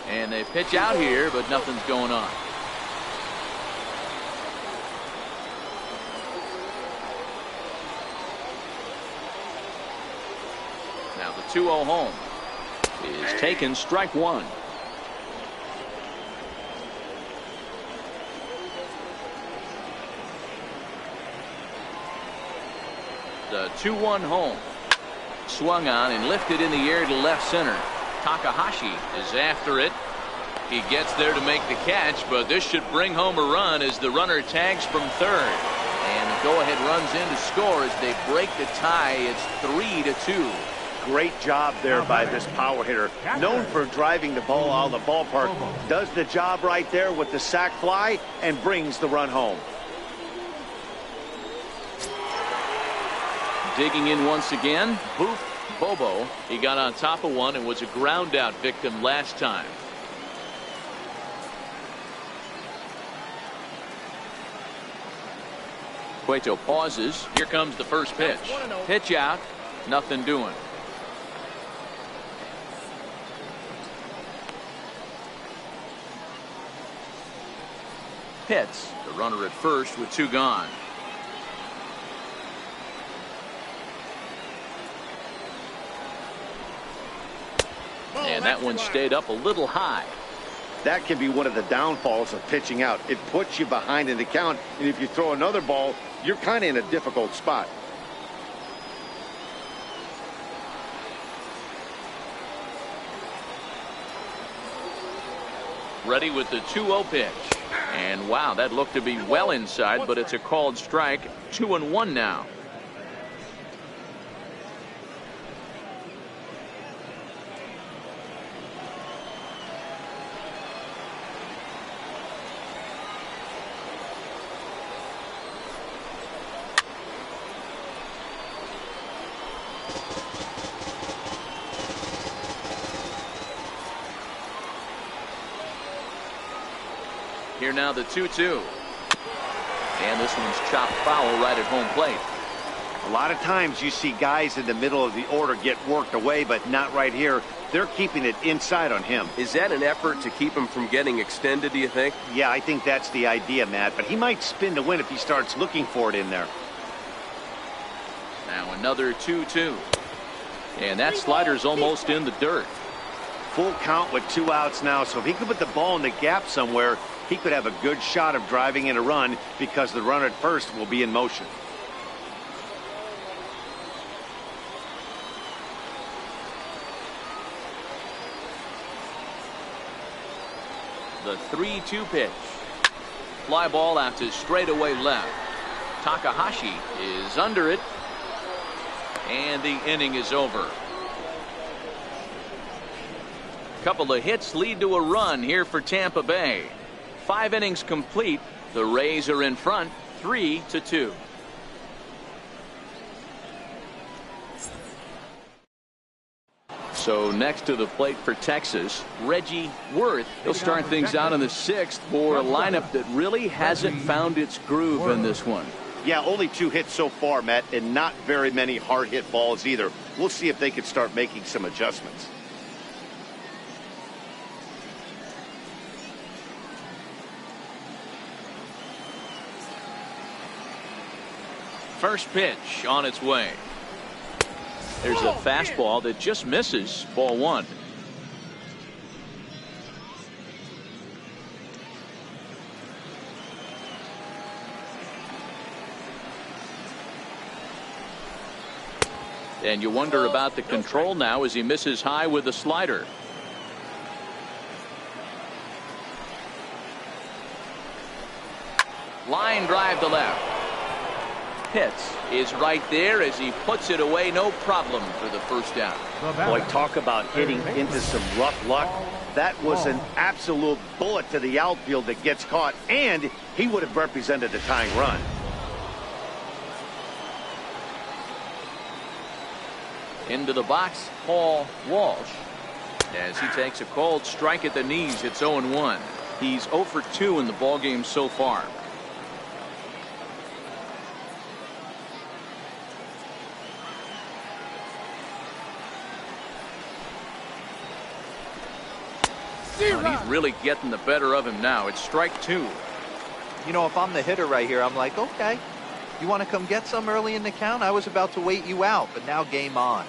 And they pitch out here, but nothing's going on. Now the 2-0 home is taken, strike one. The 2-1 home. Swung on and lifted in the air to left center. Takahashi is after it. He gets there to make the catch, but this should bring home a run as the runner tags from third. And the go-ahead runs in to score as they break the tie. It's 3-2. Great job there by this power hitter. Known for driving the ball out of the ballpark. Does the job right there with the sac fly and brings the run home. Digging in once again, Booth Bobo. He got on top of one and was a ground out victim last time. Cueto pauses. Here comes the first pitch. Pitch out. Nothing doing. Hits. The runner at first with two gone. And that one stayed up a little high. That can be one of the downfalls of pitching out. It puts you behind in the count, and if you throw another ball, you're kind of in a difficult spot. Ready with the 2-0 pitch. And wow, that looked to be well inside, but it's a called strike. 2-1 now. Here now the 2-2. And this one's chopped foul right at home plate. A lot of times you see guys in the middle of the order get worked away, but not right here. They're keeping it inside on him. Is that an effort to keep him from getting extended, do you think? Yeah, I think that's the idea, Matt. But he might spin to win if he starts looking for it in there. Now another 2-2. And that slider's almost in the dirt. Full count with 2 outs now, so if he could put the ball in the gap somewhere, he could have a good shot of driving in a run because the runner at first will be in motion. The 3-2 pitch. Fly ball out to straightaway left. Takahashi is under it. And the inning is over. Couple of hits lead to a run here for Tampa Bay. 5 innings complete. The Rays are in front 3-2. So next to the plate for Texas, Reggie Worth. He'll start things out in the 6th for a lineup that really hasn't found its groove in this one. Yeah, only 2 hits so far, Matt, and not very many hard hit balls either. We'll see if they can start making some adjustments. First pitch on its way. There's a fastball that just misses. Ball 1. And you wonder about the control now as he misses high with the slider. Line drive to left. Pitts is right there as he puts it away. No problem for the first down. Boy, talk about hitting into some rough luck. That was an absolute bullet to the outfield that gets caught, and he would have represented the tying run. Into the box, Paul Walsh. As he takes a cold strike at the knees, it's 0-1. He's 0 for 2 in the ballgame so far. Well, he's really getting the better of him now. It's strike 2. You know, if I'm the hitter right here, I'm like, okay, you want to come get some early in the count? I was about to wait you out, but now game on.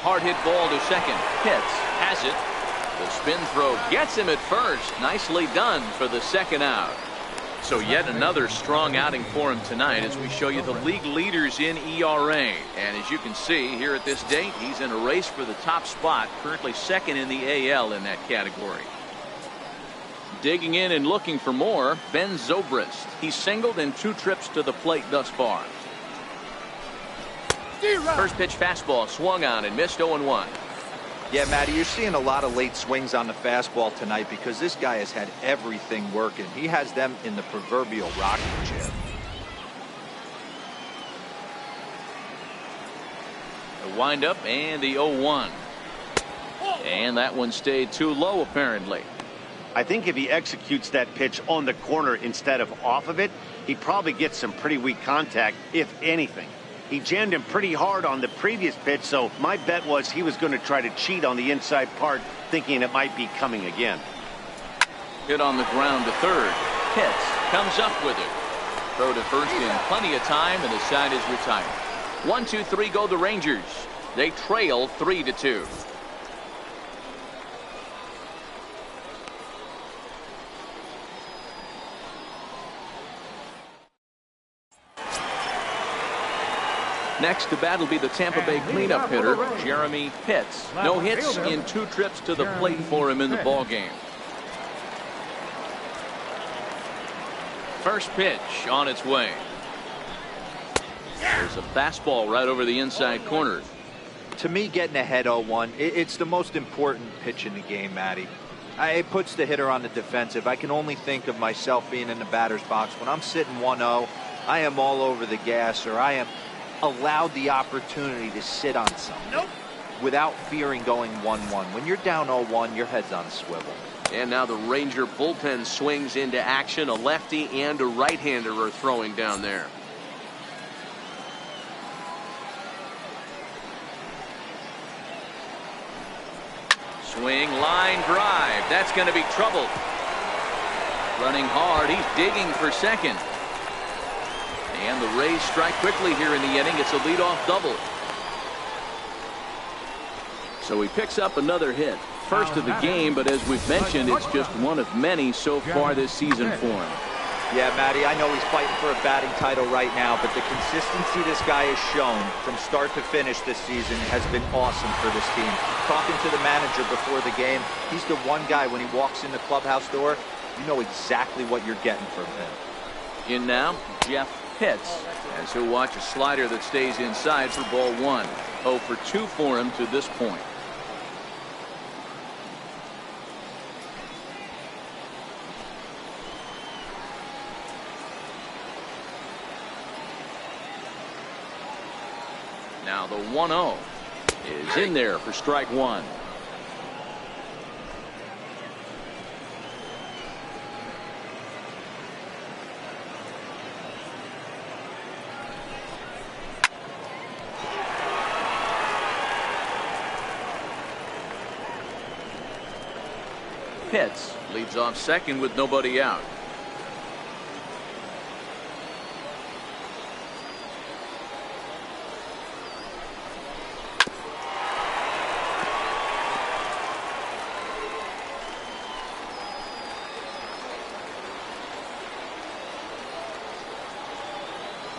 Hard hit ball to second. Pitts has it. The spin throw gets him at first. Nicely done for the second out. So yet another strong outing for him tonight as we show you the league leaders in ERA. And as you can see here at this date, he's in a race for the top spot, currently second in the AL in that category. Digging in and looking for more, Ben Zobrist. He's singled in 2 trips to the plate thus far. First pitch fastball swung on and missed 0-1. Yeah, Matty, you're seeing a lot of late swings on the fastball tonight because this guy has had everything working. He has them in the proverbial rocking chair. The windup and the 0-1. And that one stayed too low, apparently. I think if he executes that pitch on the corner instead of off of it, he probably gets some pretty weak contact, if anything. He jammed him pretty hard on the previous pitch, so my bet was he was going to try to cheat on the inside part, thinking it might be coming again. Hit on the ground to third. Pitts comes up with it. Throw to first in plenty of time, and the side is retired. 1-2-3 go the Rangers. They trail 3-2. Next to bat will be the Tampa Bay cleanup hitter, Jeremy Pitts. No hits in 2 trips to the plate for him in the ballgame. First pitch on its way. There's a fastball right over the inside corner. To me, getting ahead 0-1, it's the most important pitch in the game, Matty. It puts the hitter on the defensive. I can only think of myself being in the batter's box. When I'm sitting 1-0, I am all over the gas, or I am allowed the opportunity to sit on something without fearing going 1-1. When you're down 0-1, your head's on a swivel. And now the Ranger bullpen swings into action. A lefty and a right-hander are throwing down there. Swing, line drive. That's going to be trouble. Running hard. He's digging for second. And the Rays strike quickly here in the inning. It's a leadoff double. So he picks up another hit. First of the game, but as we've mentioned, it's just one of many so far this season for him. Yeah, Matty, I know he's fighting for a batting title right now, but the consistency this guy has shown from start to finish this season has been awesome for this team. Talking to the manager before the game, he's the one guy when he walks in the clubhouse door, you know exactly what you're getting from him. In now, Jeff Pitts, as he'll watch a slider that stays inside for ball 1. 0 for 2 for him to this point. Now the 1-0 is in there for strike 1. Pitts leads off second with nobody out.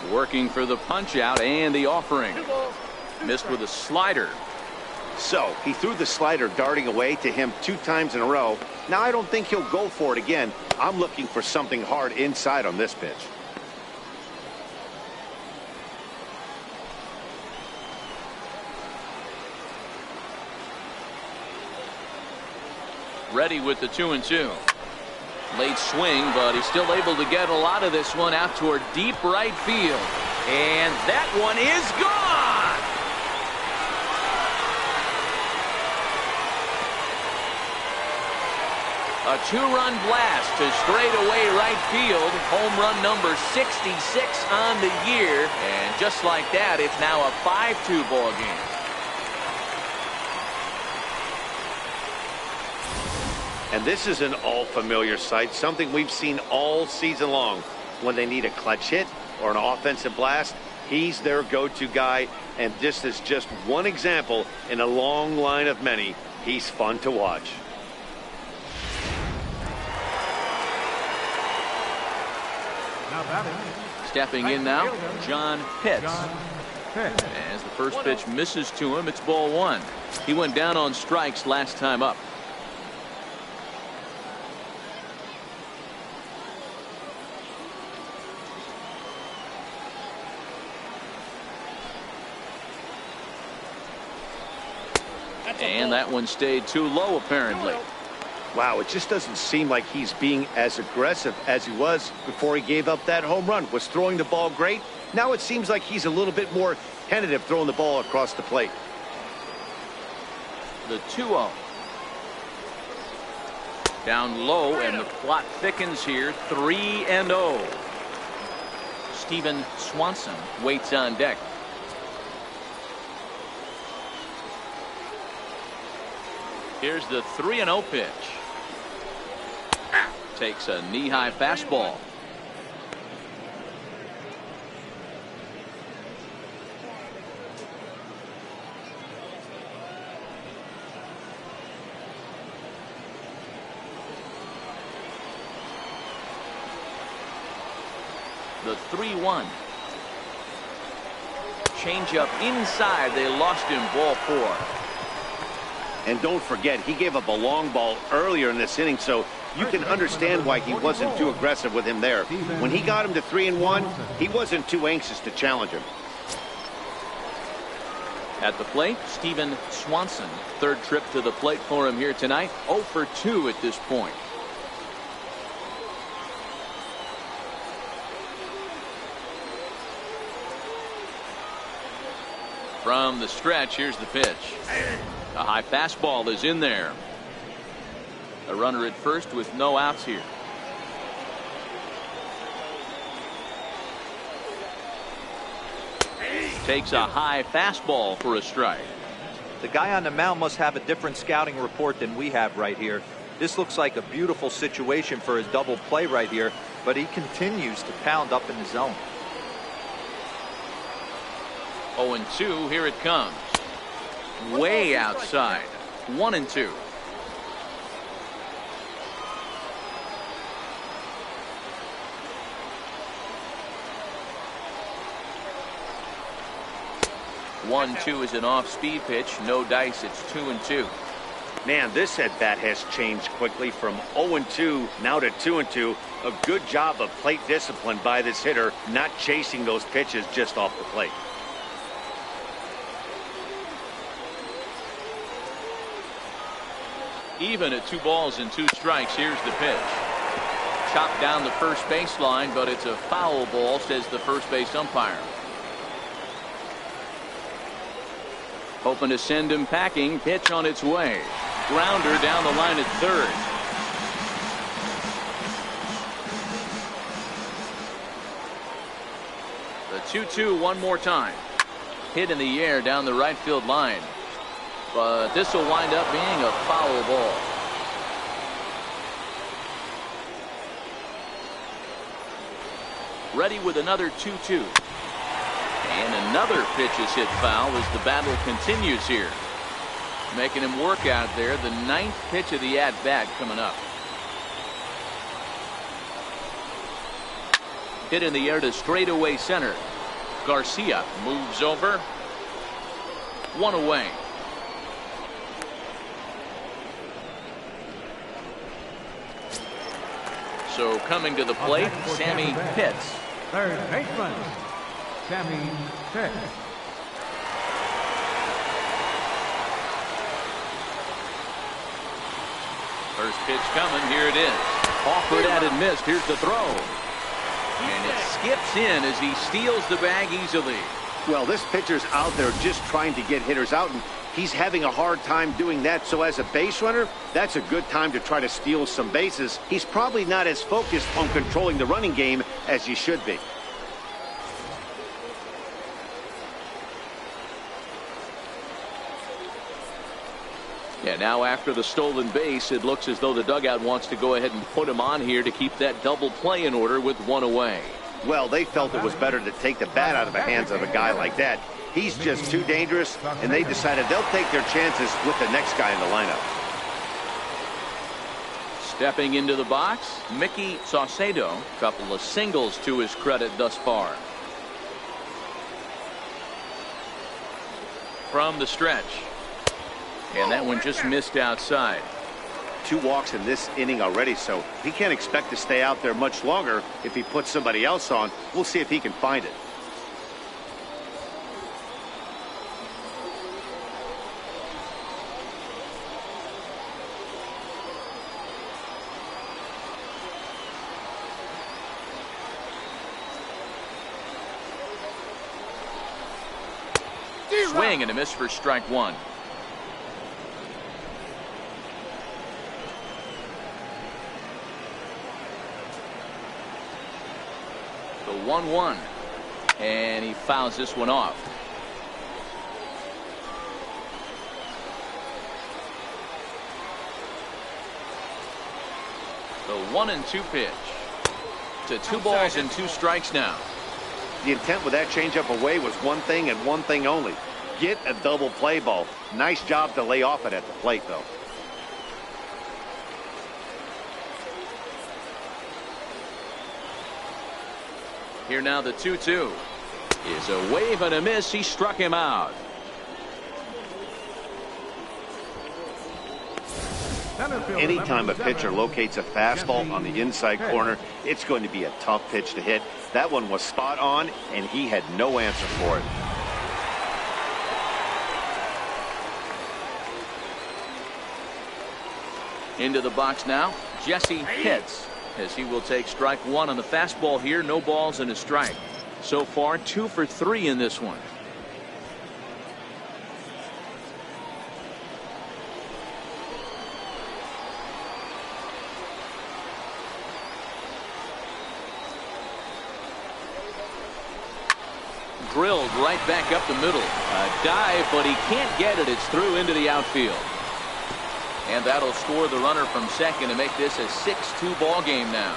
Working for the punch out and the offering. Missed with a slider. So he threw the slider darting away to him 2 times in a row. Now I don't think he'll go for it again. I'm looking for something hard inside on this pitch. Ready with the 2-2. Late swing, but he's still able to get a lot of this one out toward deep right field. And that one is gone. A 2-run blast to straightaway right field. Home run number 66 on the year. And just like that, it's now a 5-2 ball game. And this is an all-familiar sight, something we've seen all season long. When they need a clutch hit or an offensive blast, he's their go-to guy. And this is just one example in a long line of many. He's fun to watch. Stepping in now, John Pitts. As the first pitch misses to him, it's ball 1. He went down on strikes last time up. And that one stayed too low, apparently. Wow, it just doesn't seem like he's being as aggressive as he was before he gave up that home run. Was throwing the ball great. Now it seems like he's a little bit more tentative throwing the ball across the plate. The 2-0. Down low, and the plot thickens here. 3-0. Steven Swanson waits on deck. Here's the 3-0 pitch. Takes a knee-high fastball. The 3-1. Change-up inside. They lost him. Ball 4. And don't forget, he gave up a long ball earlier in this inning, so you can understand why he wasn't too aggressive with him there. When he got him to 3-1, he wasn't too anxious to challenge him. At the plate, Steven Swanson. Third trip to the plate for him here tonight. 0 for 2 at this point. From the stretch, here's the pitch. A high fastball is in there. A runner at first with no outs here. Takes a high fastball for a strike. The guy on the mound must have a different scouting report than we have right here. This looks like a beautiful situation for his double play right here, but he continues to pound up in the zone. 0-2, here it comes. Way outside. 1-2. One-two is an off-speed pitch. No dice. It's 2-2. Man, this at-bat has changed quickly from 0-2 now to 2-2. A good job of plate discipline by this hitter, not chasing those pitches just off the plate. Even at 2 balls and 2 strikes. Here's the pitch. Chopped down the first baseline, but it's a foul ball, says the first base umpire. Hoping to send him packing. Pitch on its way. Grounder down the line at third. The 2-2 one more time. Hit in the air down the right field line. But this will wind up being a foul ball. Ready with another 2-2. And another pitch is hit foul as the battle continues here. Making him work out there. The 9th pitch of the at-bat coming up. Hit in the air to straightaway center. Garcia moves over. 1 away. So coming to the plate, Sammy Pitts. Third baseman, Sammy Pitts. First pitch coming. Here it is. Offered at and missed. Here's the throw. And it skips in as he steals the bag easily. Well, this pitcher's out there just trying to get hitters out, and he's having a hard time doing that. So as a base runner, that's a good time to try to steal some bases. He's probably not as focused on controlling the running game as he should be. Yeah, now after the stolen base, it looks as though the dugout wants to go ahead and put him on here to keep that double play in order with 1 away. Well, they felt it was better to take the bat out of the hands of a guy like that. He's just too dangerous, and they decided they'll take their chances with the next guy in the lineup. Stepping into the box, Mickey Saucedo. Couple of singles to his credit thus far. From the stretch. And that one just missed outside. 2 walks in this inning already, so he can't expect to stay out there much longer. If he puts somebody else on, we'll see if he can find it. Swing and a miss for strike one. The 1-1. And he fouls this one off. The 1-2 pitch. To 2 balls and 2 strikes now. The intent with that changeup away was one thing and one thing only. Get a double play ball. Nice job to lay off it at the plate, though. Here now the 2-2 is a wave and a miss. He struck him out. Anytime a pitcher locates a fastball on the inside corner, it's going to be a tough pitch to hit. That one was spot on, and he had no answer for it. Into the box now, Jesse Pitts, as he will take strike one on the fastball here. No balls and a strike. So far 2 for 3 in this one. Drilled right back up the middle. A dive, but he can't get it. It's through into the outfield. And that'll score the runner from second to make this a 6-2 ball game now.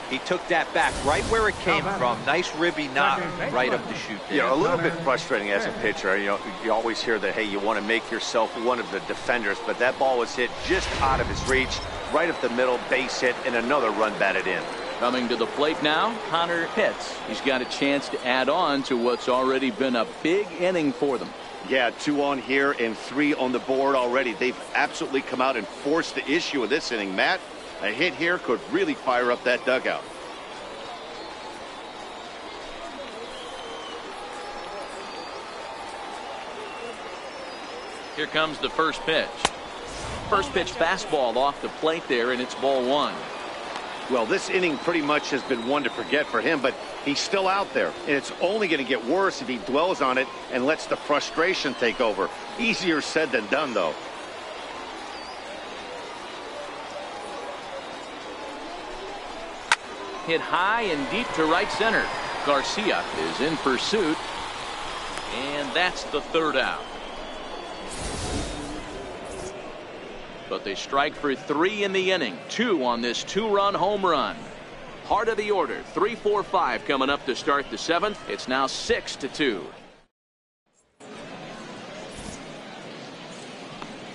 He took that back right where it came from. Nice ribby knock right up the chute there. Yeah, a little bit frustrating as a pitcher. You know, you always hear that, hey, you want to make yourself one of the defenders, but that ball was hit just out of his reach, right up the middle, base hit, and another run batted in. Coming to the plate now, Connor Pitts. He's got a chance to add on to what's already been a big inning for them. Yeah, 2 on here and 3 on the board already. They've absolutely come out and forced the issue of this inning, Matt. A hit here could really fire up that dugout. Here comes the first pitch. First pitch fastball off the plate there, and it's ball 1. Well, this inning pretty much has been one to forget for him, but he's still out there, and it's only going to get worse if he dwells on it and lets the frustration take over. Easier said than done, though. Hit high and deep to right center. Garcia is in pursuit, and that's the 3rd out. But they strike for 3 in the inning. 2 on this 2-run home run. Heart of the order. 3-4-5 coming up to start the 7th. It's now 6-2.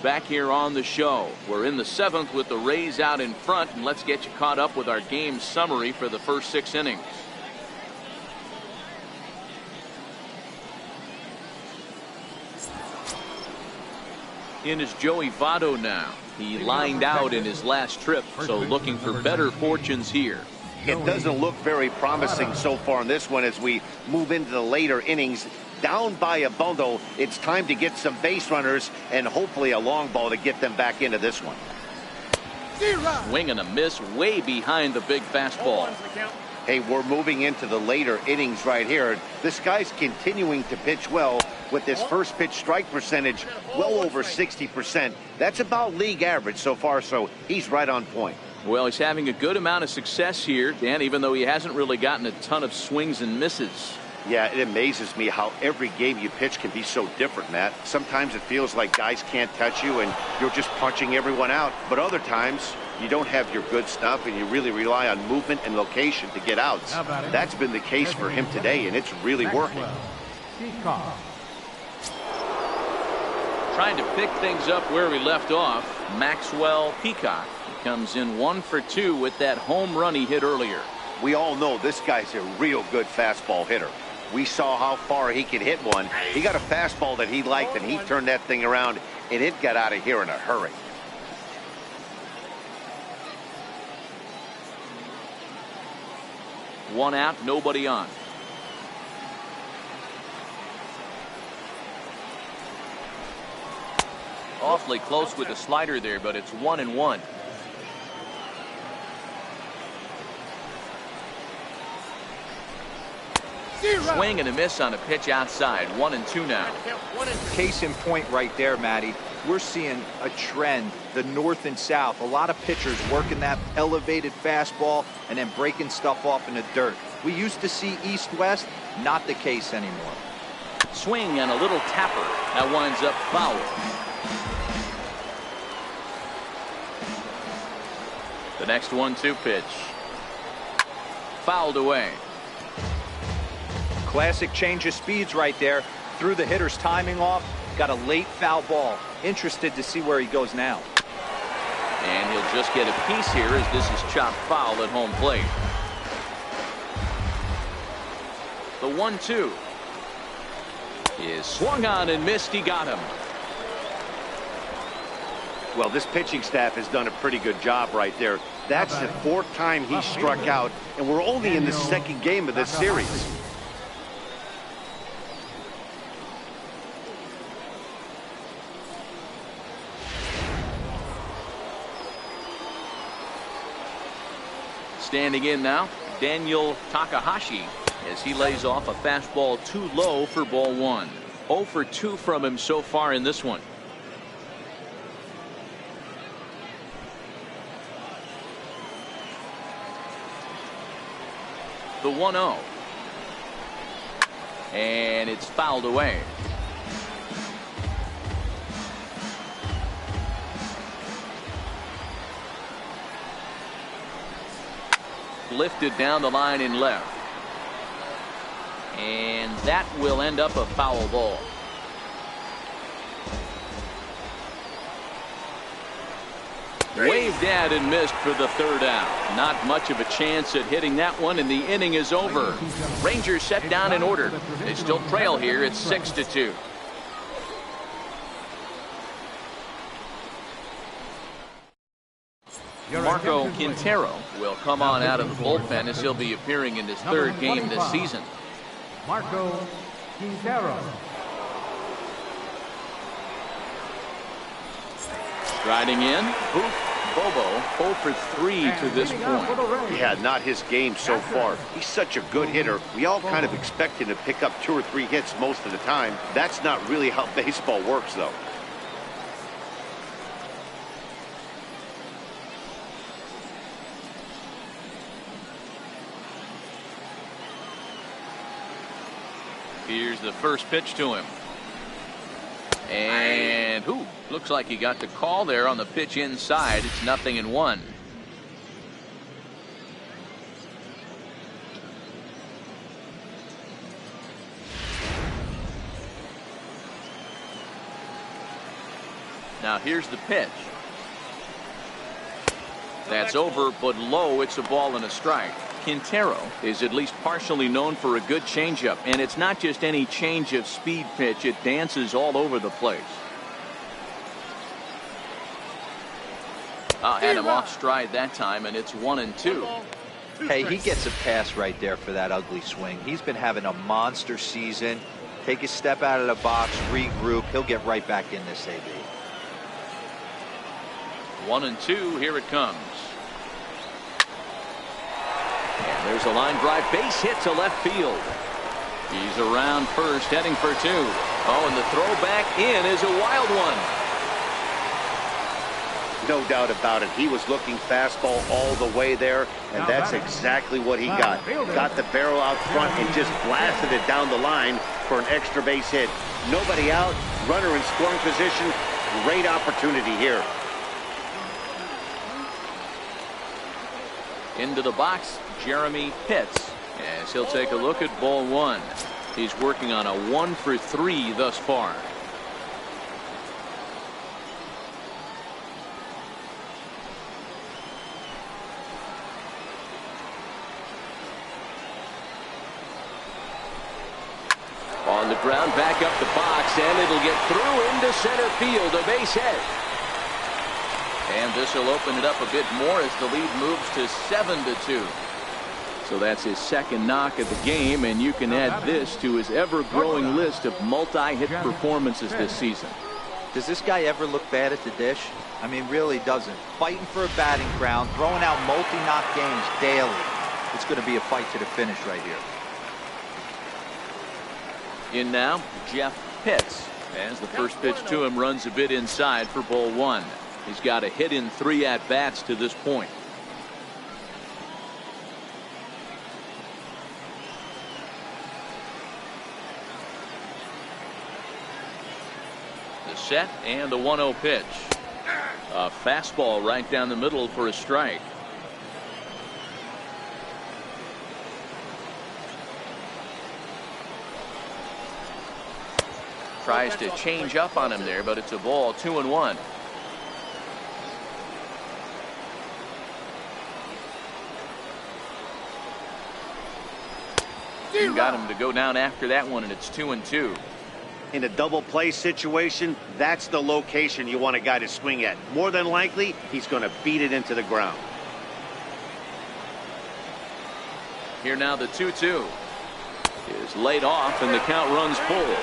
Back here on the show. We're in the 7th with the Rays out in front, and let's get you caught up with our game summary for the first 6 innings. In is Joey Votto now. He lined out in his last trip, so looking for better fortunes here. It doesn't look very promising so far in this one as we move into the later innings. Down by a bundle, it's time to get some base runners and hopefully a long ball to get them back into this one. Swing and a miss way behind the big fastball. Hey, we're moving into the later innings right here. This guy's continuing to pitch well with this first pitch strike percentage well over 60%. That's about league average so far, so he's right on point. Well, he's having a good amount of success here, Dan, even though he hasn't really gotten a ton of swings and misses. Yeah, it amazes me how every game you pitch can be so different, Matt. Sometimes it feels like guys can't touch you and you're just punching everyone out. But other times, you don't have your good stuff and you really rely on movement and location to get outs. That's been the case for him today, and it's really working. Trying to pick things up where we left off, Maxwell Peacock comes in 1 for 2 with that home run he hit earlier. We all know this guy's a real good fastball hitter. We saw how far he could hit one. He got a fastball that he liked, and he turned that thing around, and it got out of here in a hurry. One out, nobody on. Awfully close with the slider there, but it's 1-1. Swing and a miss on a pitch outside. 1-2 now. Case in point right there, Matty. We're seeing a trend, the north and south. A lot of pitchers working that elevated fastball and then breaking stuff off in the dirt. We used to see east-west, not the case anymore. Swing and a little tapper. That winds up foul. The next 1-2 pitch. Fouled away. Classic change of speeds right there. Threw the hitter's timing off. Got a late foul ball. Interested to see where he goes now. And he'll just get a piece here as this is chopped foul at home plate. The 1-2 is swung on and missed. He got him. Well, this pitching staff has done a pretty good job right there. That's the 4th time he struck out, and we're only in the 2nd game of this series. Standing in now, Daniel Takahashi, as he lays off a fastball too low for ball 1. 0 for 2 from him so far in this one. The 1-0. And it's fouled away. Lifted down the line in left. And that will end up a foul ball. Waved at and missed for the 3rd out. Not much of a chance at hitting that one, and the inning is over. Rangers set down in order. They still trail here. It's 6-2. Marco Quintero will come on out of the bullpen as he'll be appearing in his 3rd game this season. Marco Quintero. Striding in, Bobo 0 for 3 to this point. Yeah, not his game so far. He's such a good hitter. We all kind of expect him to pick up 2 or 3 hits most of the time. That's not really how baseball works, though. Here's the first pitch to him. And looks like he got the call there on the pitch inside. It's 0-1. Now here's the pitch. That's over, but low. It's a ball and a strike. Quintero is at least partially known for a good changeup, and it's not just any change of speed pitch. It dances all over the place. Had him off stride that time, and it's 1-2. Hey, he gets a pass right there for that ugly swing. He's been having a monster season. Take a step out of the box, regroup. He'll get right back in this AB. 1-2. Here it comes. And there's a line drive base hit to left field. He's around first, heading for 2. Oh, and the throw back in is a wild one. No doubt about it. He was looking fastball all the way there, and that's exactly what he got. Got the barrel out front and just blasted it down the line for an extra base hit. Nobody out, runner in scoring position. Great opportunity here. Into the box, Jeremy Pitts, as he'll take a look at ball 1. He's working on a 1 for 3 thus far. On the ground, back up the box, and it'll get through into center field, a base hit. And this will open it up a bit more as the lead moves to 7-2. So that's his second knock of the game, and you can add this to his ever-growing list of multi-hit performances this season. Does this guy ever look bad at the dish? I mean, really doesn't. Fighting for a batting crown, throwing out multi-knock games daily. It's going to be a fight to the finish right here. In now, Jeff Pitts. As the first pitch to him runs a bit inside for ball one. He's got a hit in 3 at-bats to this point. The set and the 1-0 pitch. A fastball right down the middle for a strike. Tries to change up on him there, but it's a ball. 2-1. You got him to go down after that one, and it's 2-2. In a double play situation, that's the location you want a guy to swing at. More than likely, he's going to beat it into the ground. Here now the 2-2 is laid off, and the count runs full.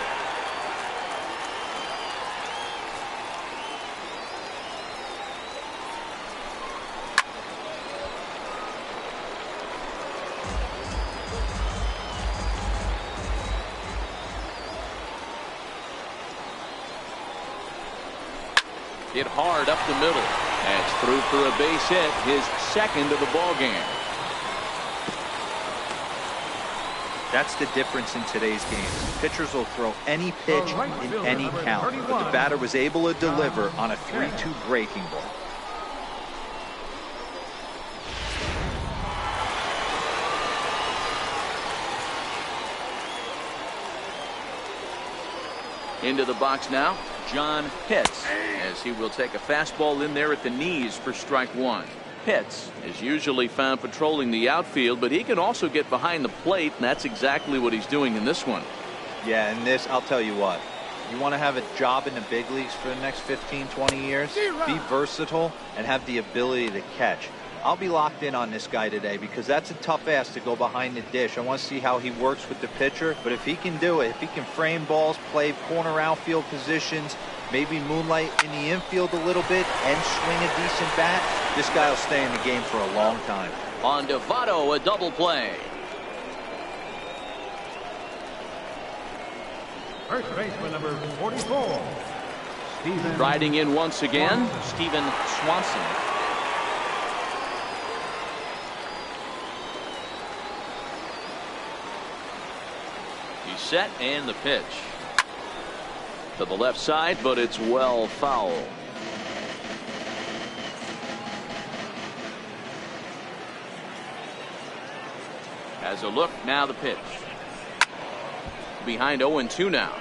Hit hard up the middle. That's through for a base hit, his second of the ball game. That's the difference in today's game. Pitchers will throw any pitch in any count, but the batter was able to deliver on a 3-2 breaking ball. Into the box now, John Pitts, as he will take a fastball in there at the knees for strike one. Pitts is usually found patrolling the outfield, but he can also get behind the plate, and that's exactly what he's doing in this one. Yeah, and this, I'll tell you what, you want to have a job in the big leagues for the next 15, 20 years, be versatile and have the ability to catch. I'll be locked in on this guy today because that's a tough ask to go behind the dish. I want to see how he works with the pitcher, but if he can do it, if he can frame balls, play corner outfield positions, maybe moonlight in the infield a little bit and swing a decent bat, this guy will stay in the game for a long time. On to Votto, a double play. First baseman number 44. Riding in once again, Steven Swanson. He's set, and the pitch to the left side, but it's well foul. Has a look, now the pitch. Behind 0-2 now.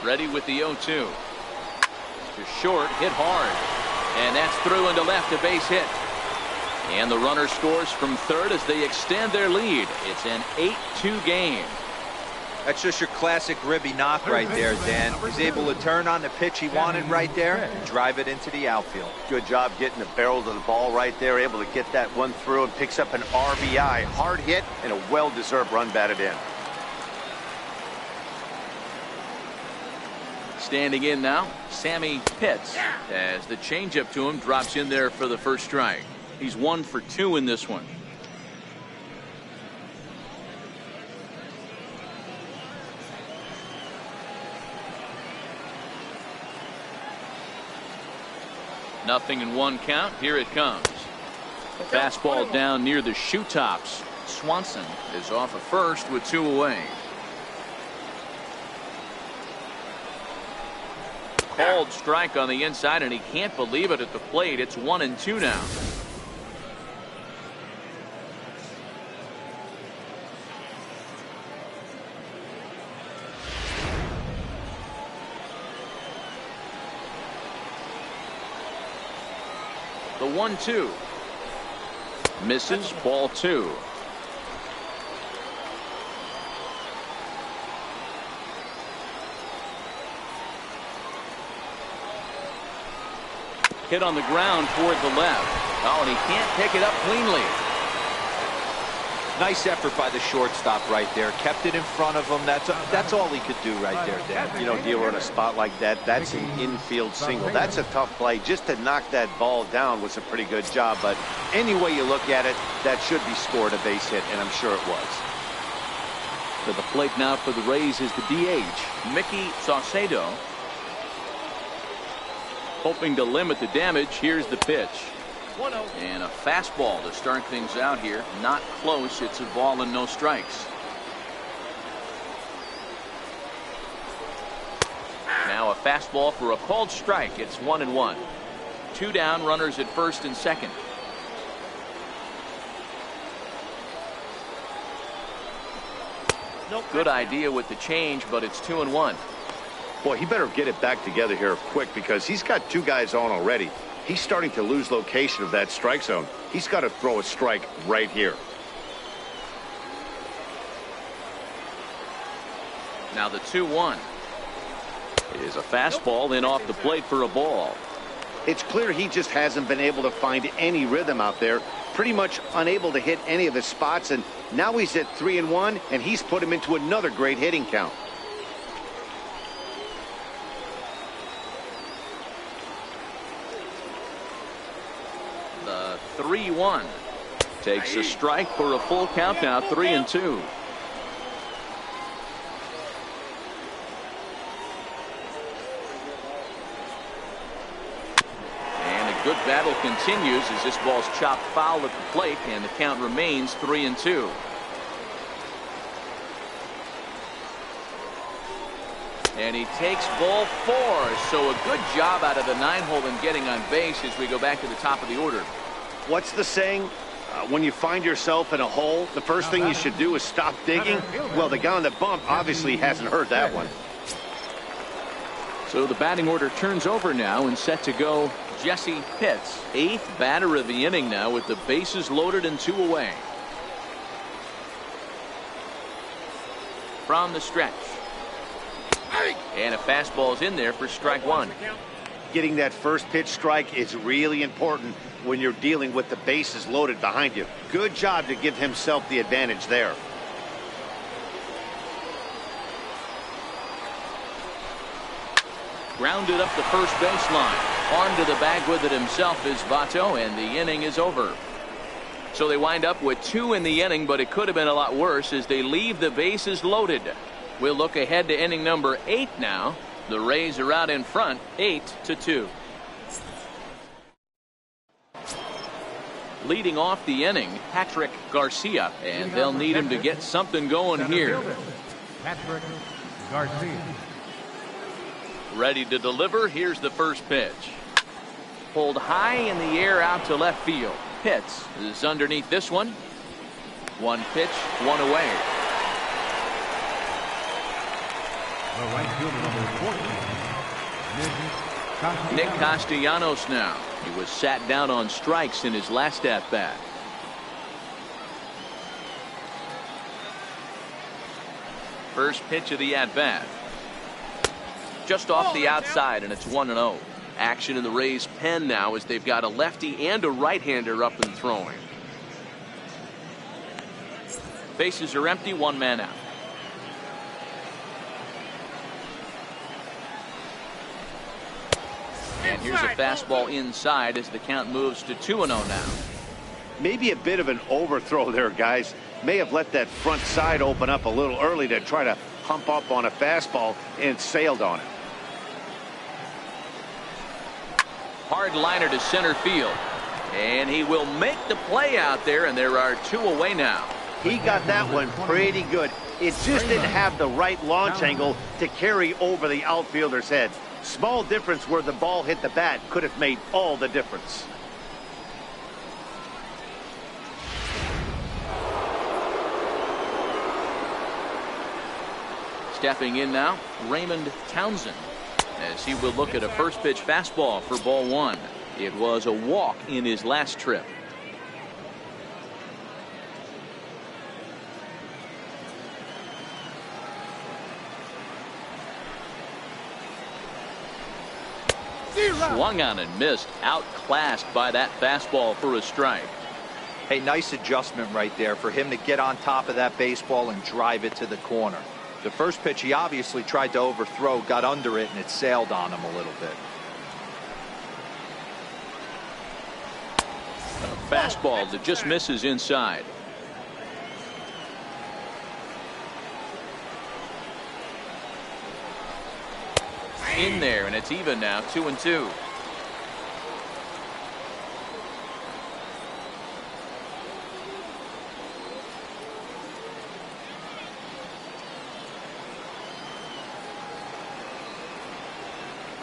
Ready with the 0-2. To short, hit hard. And that's through into left, a base hit. And the runner scores from third as they extend their lead. It's an 8-2 game. That's just your classic Ribby knock right there, Dan. He's able to turn on the pitch he wanted right there and drive it into the outfield. Good job getting the barrel of the ball right there, able to get that one through, and picks up an RBI. Hard hit and a well-deserved run batted in. Standing in now, Sammy Pitts, as the changeup to him drops in there for the first strike. He's 1 for 2 in this one. Nothing in one count. Here it comes. A fastball down near the shoe tops. Swanson is off of first with 2 away. Called strike on the inside, and he can't believe it at the plate. It's 1-2 now. The 1-2 misses, ball 2. Hit on the ground toward the left. Oh, and he can't pick it up cleanly. Nice effort by the shortstop right there. Kept it in front of him. That's all he could do right there, Dan. You know, dealer in a spot like that, that's an infield single. That's a tough play. Just to knock that ball down was a pretty good job. But any way you look at it, that should be scored a base hit, and I'm sure it was. To the plate now for the Rays is the DH, Mickey Saucedo. Hoping to limit the damage. Here's the pitch. And a fastball to start things out here. Not close. It's a ball and no strikes. Now a fastball for a called strike. It's 1-1. 2 down, runners at first and second. Good idea with the change, but it's 2-1. Boy, he better get it back together here quick because he's got 2 guys on already. He's starting to lose location of that strike zone. He's got to throw a strike right here. Now the 2-1 is a fastball in off the plate for a ball. It's clear he just hasn't been able to find any rhythm out there. Pretty much unable to hit any of his spots, and now he's at 3-1, and he's put him into another great hitting count. The 3-1 takes a strike for a full count now, 3-2. Good battle continues as this ball's chopped foul at the plate, and the count remains 3-2. And he takes ball 4. So a good job out of the 9-hole in getting on base as we go back to the top of the order. What's the saying? When you find yourself in a hole, the first thing you should do is stop digging. Well, the guy on the bump obviously hasn't heard that one. So the batting order turns over now and set to go. Jesse Pitts, 8th batter of the inning now with the bases loaded and 2 away. From the stretch. And a fastball's in there for strike 1. Getting that first pitch strike is really important when you're dealing with the bases loaded behind you. Good job to give himself the advantage there. Grounded up the first baseline. On to the bag with it himself is Votto, and the inning is over. So they wind up with 2 in the inning, but it could have been a lot worse as they leave the bases loaded. We'll look ahead to inning number 8 now. The Rays are out in front, 8-2. Leading off the inning, Patrick Garcia, and they'll need him to get something going here. Patrick Garcia. Ready to deliver. Here's the first pitch. Pulled high in the air out to left field. Pitts is underneath this one. 1 pitch, 1 away. The right fielder, number 14, Nick Castellanos now. He was sat down on strikes in his last at-bat. First pitch of the at-bat. Just off the outside, and it's 1-0. Action in the Rays' pen now as they've got a lefty and a right-hander up and throwing. Bases are empty, 1 man out. And here's a fastball inside as the count moves to 2-0 now. Maybe a bit of an overthrow there, guys. May have let that front side open up a little early to try to hump up on a fastball and sailed on it. Hard liner to center field. And he will make the play out there, and there are 2 away now. He got that one pretty good. It just didn't have the right launch angle to carry over the outfielder's head. Small difference where the ball hit the bat could have made all the difference. Stepping in now, Raymond Townsend, as he will look at a first pitch fastball for ball 1. It was a walk in his last trip. Swung on and missed, outclassed by that fastball for a strike. Hey, nice adjustment right there for him to get on top of that baseball and drive it to the corner. The first pitch he obviously tried to overthrow, got under it, and it sailed on him a little bit. A fastball that just misses inside. In there, and it's even now, 2-2.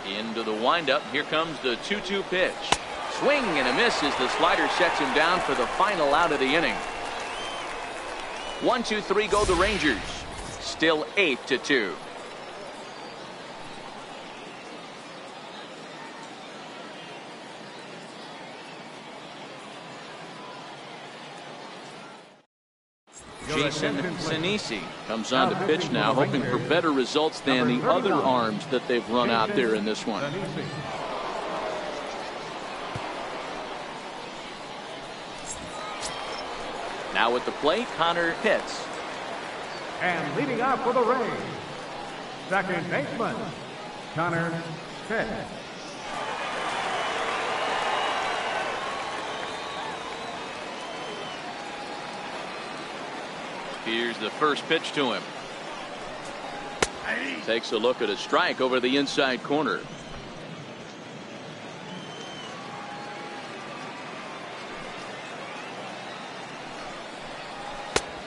Into the windup. Here comes the 2-2 pitch. Swing and a miss as the slider sets him down for the final out of the inning. 1-2-3 go the Rangers. Still 8-2. Jason Sinisi comes on to pitch now, hoping for better results than the other arms that they've run out there in this one. Now at the plate, Connor Pitts. And leading off for the Rays, second baseman, Connor Pitts. Here's the first pitch to him. Takes a look at a strike over the inside corner.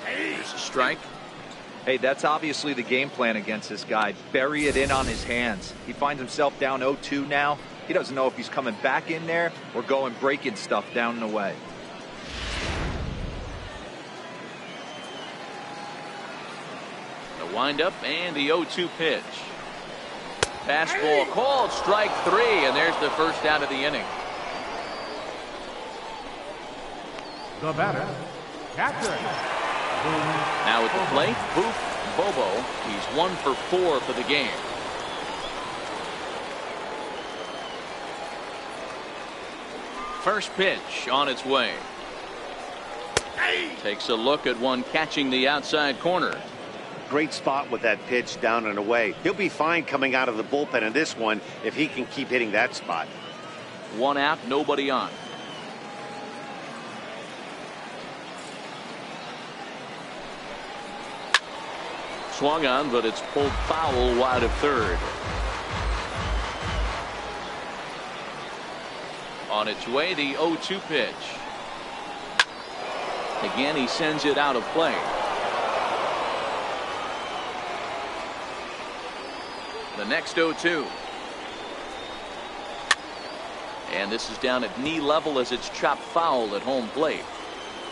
Here's a strike. Hey, that's obviously the game plan against this guy. Bury it in on his hands. He finds himself down 0-2 now. He doesn't know if he's coming back in there or going breaking stuff down and away. The windup and the 0-2 pitch. Fastball called, strike three, and there's the first out of the inning. The batter, catcher. Now at the plate, Boof Bobo. He's 1 for 4 for the game. First pitch on its way. Takes a look at one catching the outside corner. Great spot with that pitch down and away. He'll be fine coming out of the bullpen in this one if he can keep hitting that spot. 1 out, nobody on. Swung on, but it's pulled foul wide of third. On its way, the 0-2 pitch. Again, he sends it out of play. The next 0-2. And this is down at knee level as it's chopped foul at home plate.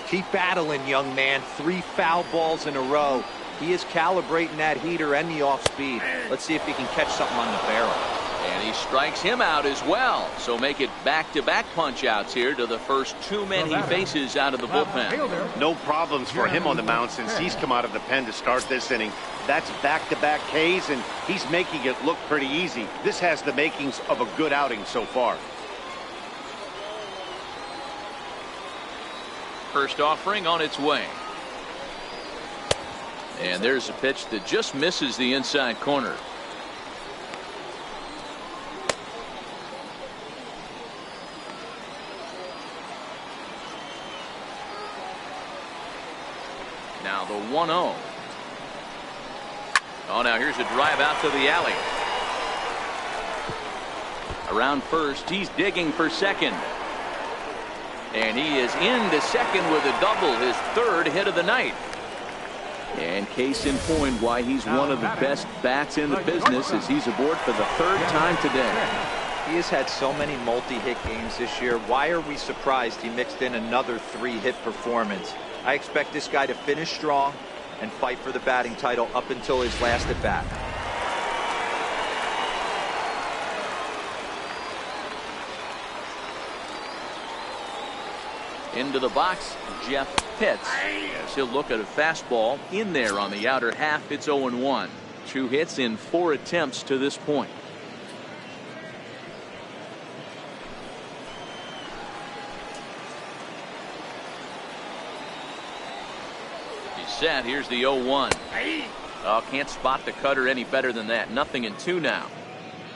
Keep battling, young man. 3 foul balls in a row. He is calibrating that heater and the off speed. Let's see if he can catch something on the barrel. And he strikes him out as well. So make it back-to-back punch-outs here to the first too many faces out of the bullpen. No problems for him on the mound since he's come out of the pen to start this inning. That's back-to-back Ks, and he's making it look pretty easy. This has the makings of a good outing so far. First offering on its way. And there's a pitch that just misses the inside corner. Now the 1-0. Oh, now here's a drive out to the alley. Around first, he's digging for second. And he is into second with a double, his third hit of the night. And case in point why he's one of the best bats in the business as he's aboard for the 3rd time today. He has had so many multi-hit games this year. Why are we surprised he mixed in another 3-hit performance? I expect this guy to finish strong and fight for the batting title up until his last at bat. Into the box, Jeff Pitts. As he'll look at a fastball in there on the outer half. It's 0-1. 2 hits in 4 attempts to this point. set. Here's the 0-1. Oh, can't spot the cutter any better than that. 0-2 now.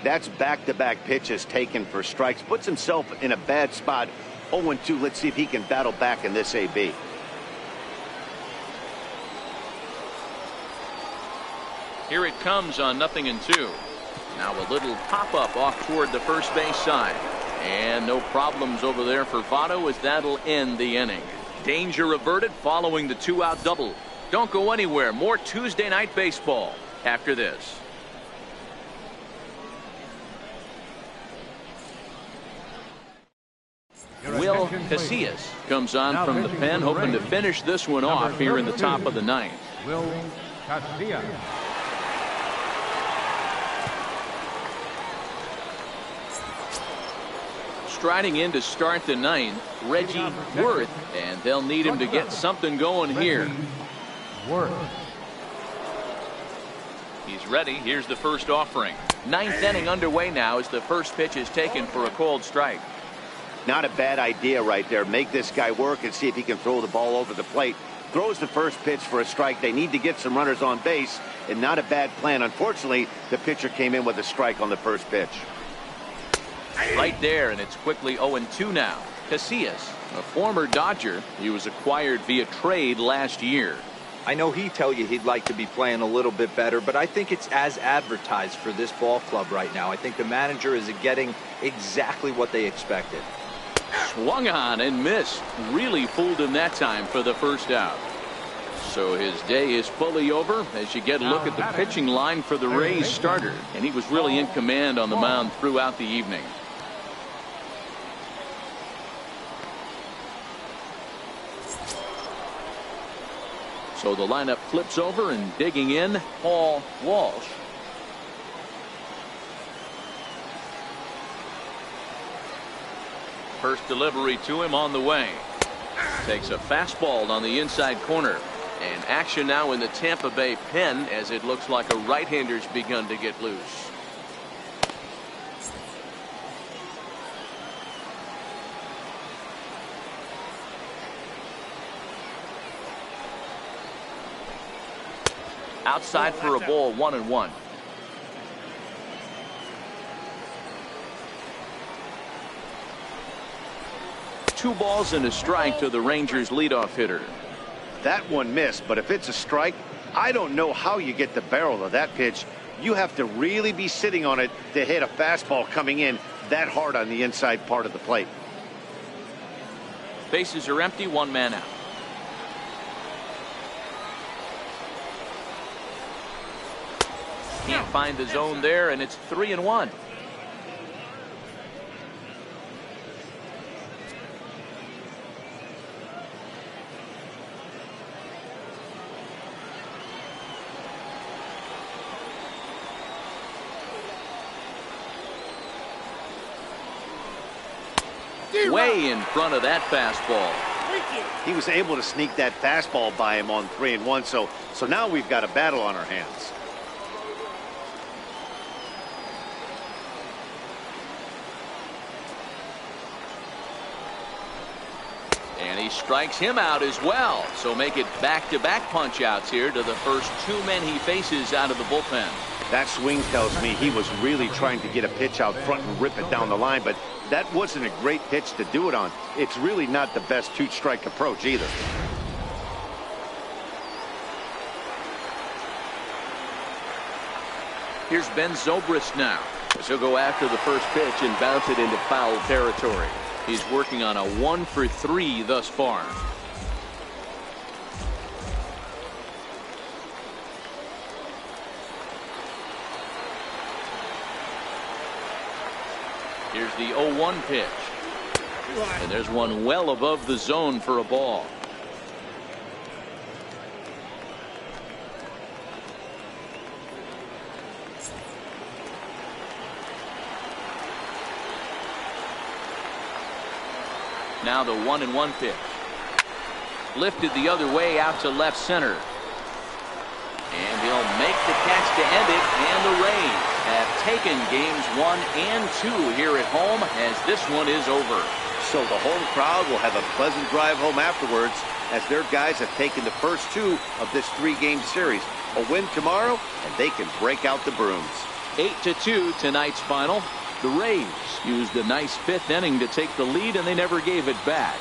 That's back-to-back pitches taken for strikes. Puts himself in a bad spot. 0-2. Let's see if he can battle back in this AB. Here it comes on 0-2. Now a little pop-up off toward the first base side. And no problems over there for Votto, as that'll end the inning. Danger averted following the 2-out double. Don't go anywhere. More Tuesday Night Baseball after this. Will Casillas comes on from the pen, hoping to finish this one off here in the top of the ninth. Will Casillas. Striding in to start the ninth, Reggie Worth, and they'll need him to get something going here. Worth. He's ready. Here's the first offering. Ninth inning underway now as the first pitch is taken for a called strike. Not a bad idea right there. Make this guy work and see if he can throw the ball over the plate. Throws the first pitch for a strike. They need to get some runners on base, and not a bad plan. Unfortunately, the pitcher came in with a strike on the first pitch. Right there, and it's quickly 0-2 now. Casillas, a former Dodger. He was acquired via trade last year. I know he'd tell you he'd like to be playing a little bit better, but I think it's as advertised for this ball club right now. I think the manager is getting exactly what they expected. Swung on and missed. Really fooled him that time for the first out. So his day is fully over as you get a look at the pitching line for the Rays starter. And he was really in command on the mound throughout the evening. So the lineup flips over, and digging in, Paul Walsh. First delivery to him on the way. Takes a fastball on the inside corner. And action now in the Tampa Bay pen, as it looks like a right-hander's begun to get loose. Outside for a ball, 1-1. Two balls and a strike to the Rangers leadoff hitter. That one missed, but if it's a strike, I don't know how you get the barrel of that pitch. You have to really be sitting on it to hit a fastball coming in that hard on the inside part of the plate. Bases are empty, one man out. Can't find the zone there, and it's 3-1. Way in front of that fastball. He was able to sneak that fastball by him on 3-1, so now we've got a battle on our hands. And he strikes him out as well. So make it back-to-back punch-outs here to the first two men he faces out of the bullpen. That swing tells me he was really trying to get a pitch out front and rip it down the line, but that wasn't a great pitch to do it on. It's really not the best two-strike approach either. Here's Ben Zobrist now. He'll go after the first pitch and bounce it into foul territory. He's working on a 1-for-3 thus far. Here's the 0-1 pitch. And there's one well above the zone for a ball. Now the 1-1 pitch. Lifted the other way out to left center. And he'll make the catch to end it. And the Rays have taken games 1 and 2 here at home, as this one is over. So the home crowd will have a pleasant drive home afterwards as their guys have taken the first 2 of this 3-game series. A win tomorrow, and they can break out the brooms. 8-2 tonight's final. The Rays used a nice 5th inning to take the lead, and they never gave it back.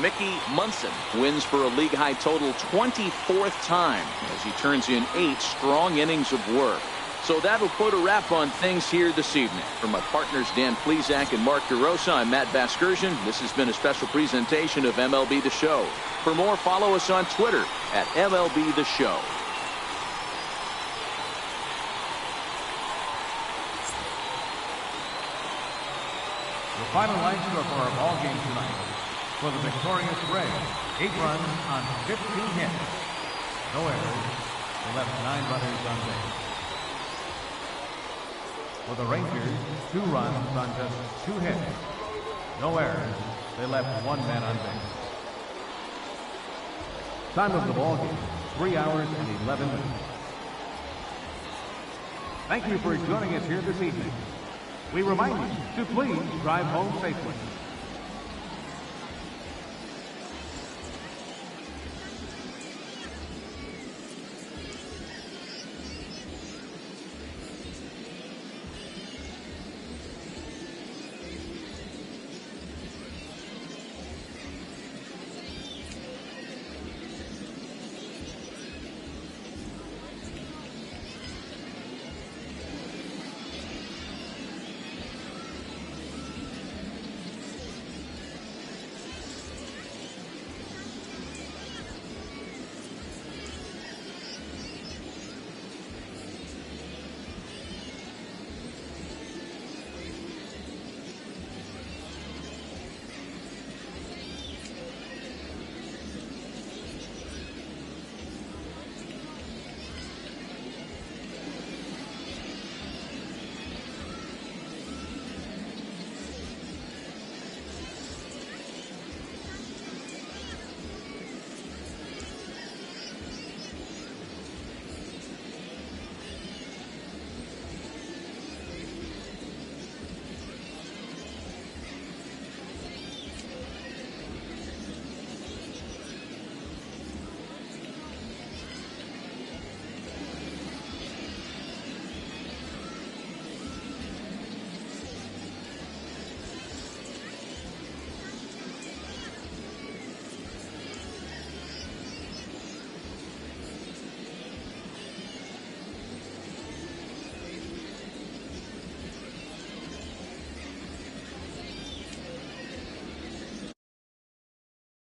Mickey Munson wins for a league-high total 24th time as he turns in 8 strong innings of work. So that'll put a wrap on things here this evening. For my partners Dan Plesac and Mark DeRosa, I'm Matt Vasgersian. This has been a special presentation of MLB The Show. For more, follow us on Twitter at MLB The Show. The final line score for our ball game tonight. For the victorious Rays, 8 runs on 15 hits. No errors. They left 9 runners on base. For the Rangers, 2 runs on just 2 hits. No errors. They left 1 man on base. Time of the ball game, 3 hours and 11 minutes. Thank you for joining us here this evening. We remind you to please drive home safely.